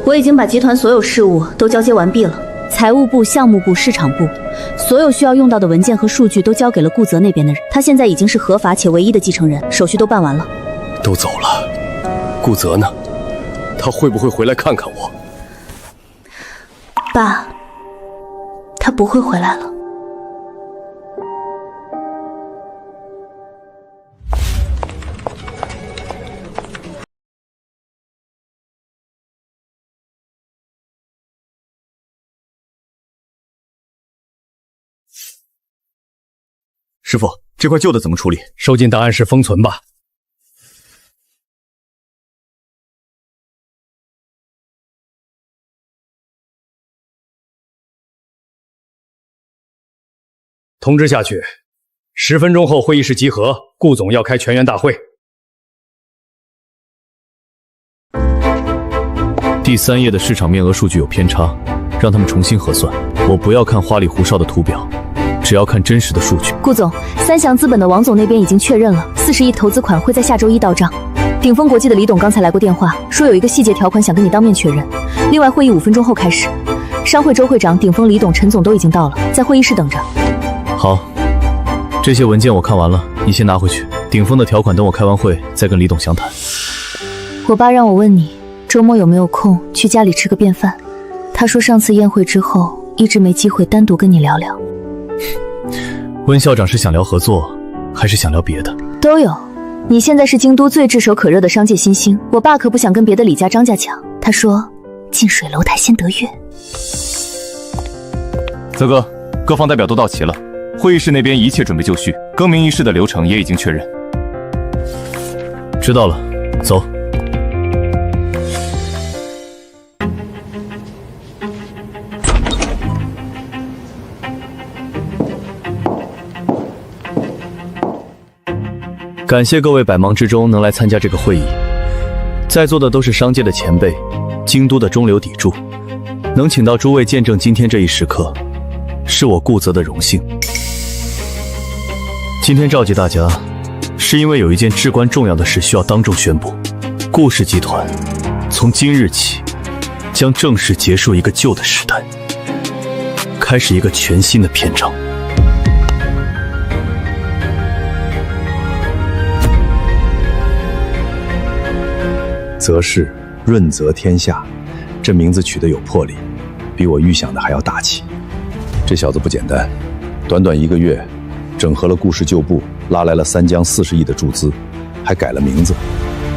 我已经把集团所有事务都交接完毕了，财务部、项目部、市场部，所有需要用到的文件和数据都交给了顾泽那边的人。他现在已经是合法且唯一的继承人，手续都办完了。都走了，顾泽呢？他会不会回来看看我？爸，他不会回来了。师傅，这块旧的怎么处理？收进档案室封存吧。通知下去，10分钟后会议室集合，顾总要开全员大会。第3页的市场面额数据有偏差，让他们重新核算。我不要看花里胡哨的图表，只要看真实的数据。顾总，三祥资本的王总那边已经确认了，40亿投资款会在下周1到账。鼎峰国际的李董刚才来过电话，说有一个细节条款想跟你当面确认。另外，会议5分钟后开始。商会周会长、鼎峰李董、陈总都已经到了，在会议室等着。好，这些文件我看完了，你先拿回去。鼎峰的条款等我开完会再跟李董详谈。我爸让我问你，周末有没有空去家里吃个便饭？他说上次宴会之后，一直没机会单独跟你聊聊。温校长是想聊合作，还是想聊别的？都有。你现在是京都最炙手可热的商界新星，我爸可不想跟别的李家、张家抢。他说，近水楼台先得月。泽哥，各方代表都到齐了，会议室那边一切准备就绪，更名仪式的流程也已经确认。知道了，走。感谢各位百忙之中能来参加这个会议，在座的都是商界的前辈，京都的中流砥柱，能请到诸位见证今天这一时刻，是我顾泽的荣幸。今天召集大家，是因为有一件至关重要的事需要当众宣布：顾氏集团从今日起，将正式结束一个旧的时代，开始一个全新的篇章。泽氏润泽天下，这名字取得有魄力，比我预想的还要大气。这小子不简单，短短1个月，整合了顾氏旧部，拉来了3江40亿的注资，还改了名字，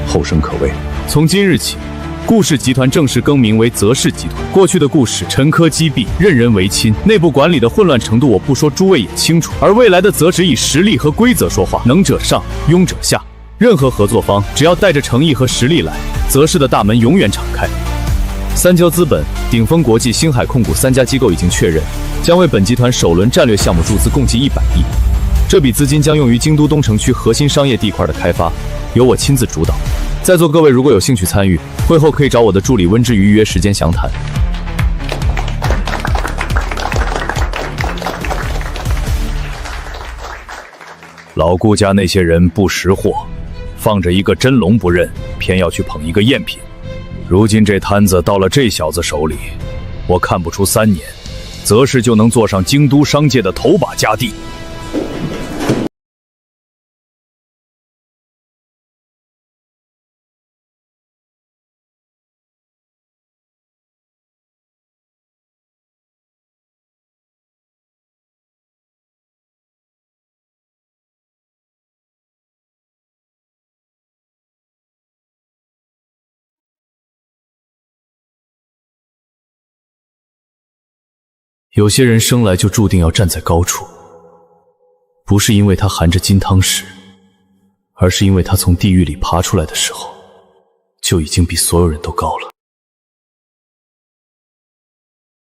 后生可畏。从今日起，顾氏集团正式更名为泽氏集团。过去的顾氏沉疴积弊，任人唯亲，内部管理的混乱程度我不说，诸位也清楚。而未来的泽只以实力和规则说话，能者上，庸者下。任何合作方只要带着诚意和实力来，泽氏的大门永远敞开。三交资本、鼎峰国际、星海控股3家机构已经确认，将为本集团首轮战略项目注资共计100亿。这笔资金将用于京都东城区核心商业地块的开发，由我亲自主导。在座各位如果有兴趣参与，会后可以找我的助理温之瑜约时间详谈。老顾家那些人不识货，放着一个真龙不认，偏要去捧一个赝品。如今这摊子到了这小子手里，我看不出3年，择氏就能坐上京都商界的头把家地。有些人生来就注定要站在高处，不是因为他含着金汤匙，而是因为他从地狱里爬出来的时候，就已经比所有人都高了。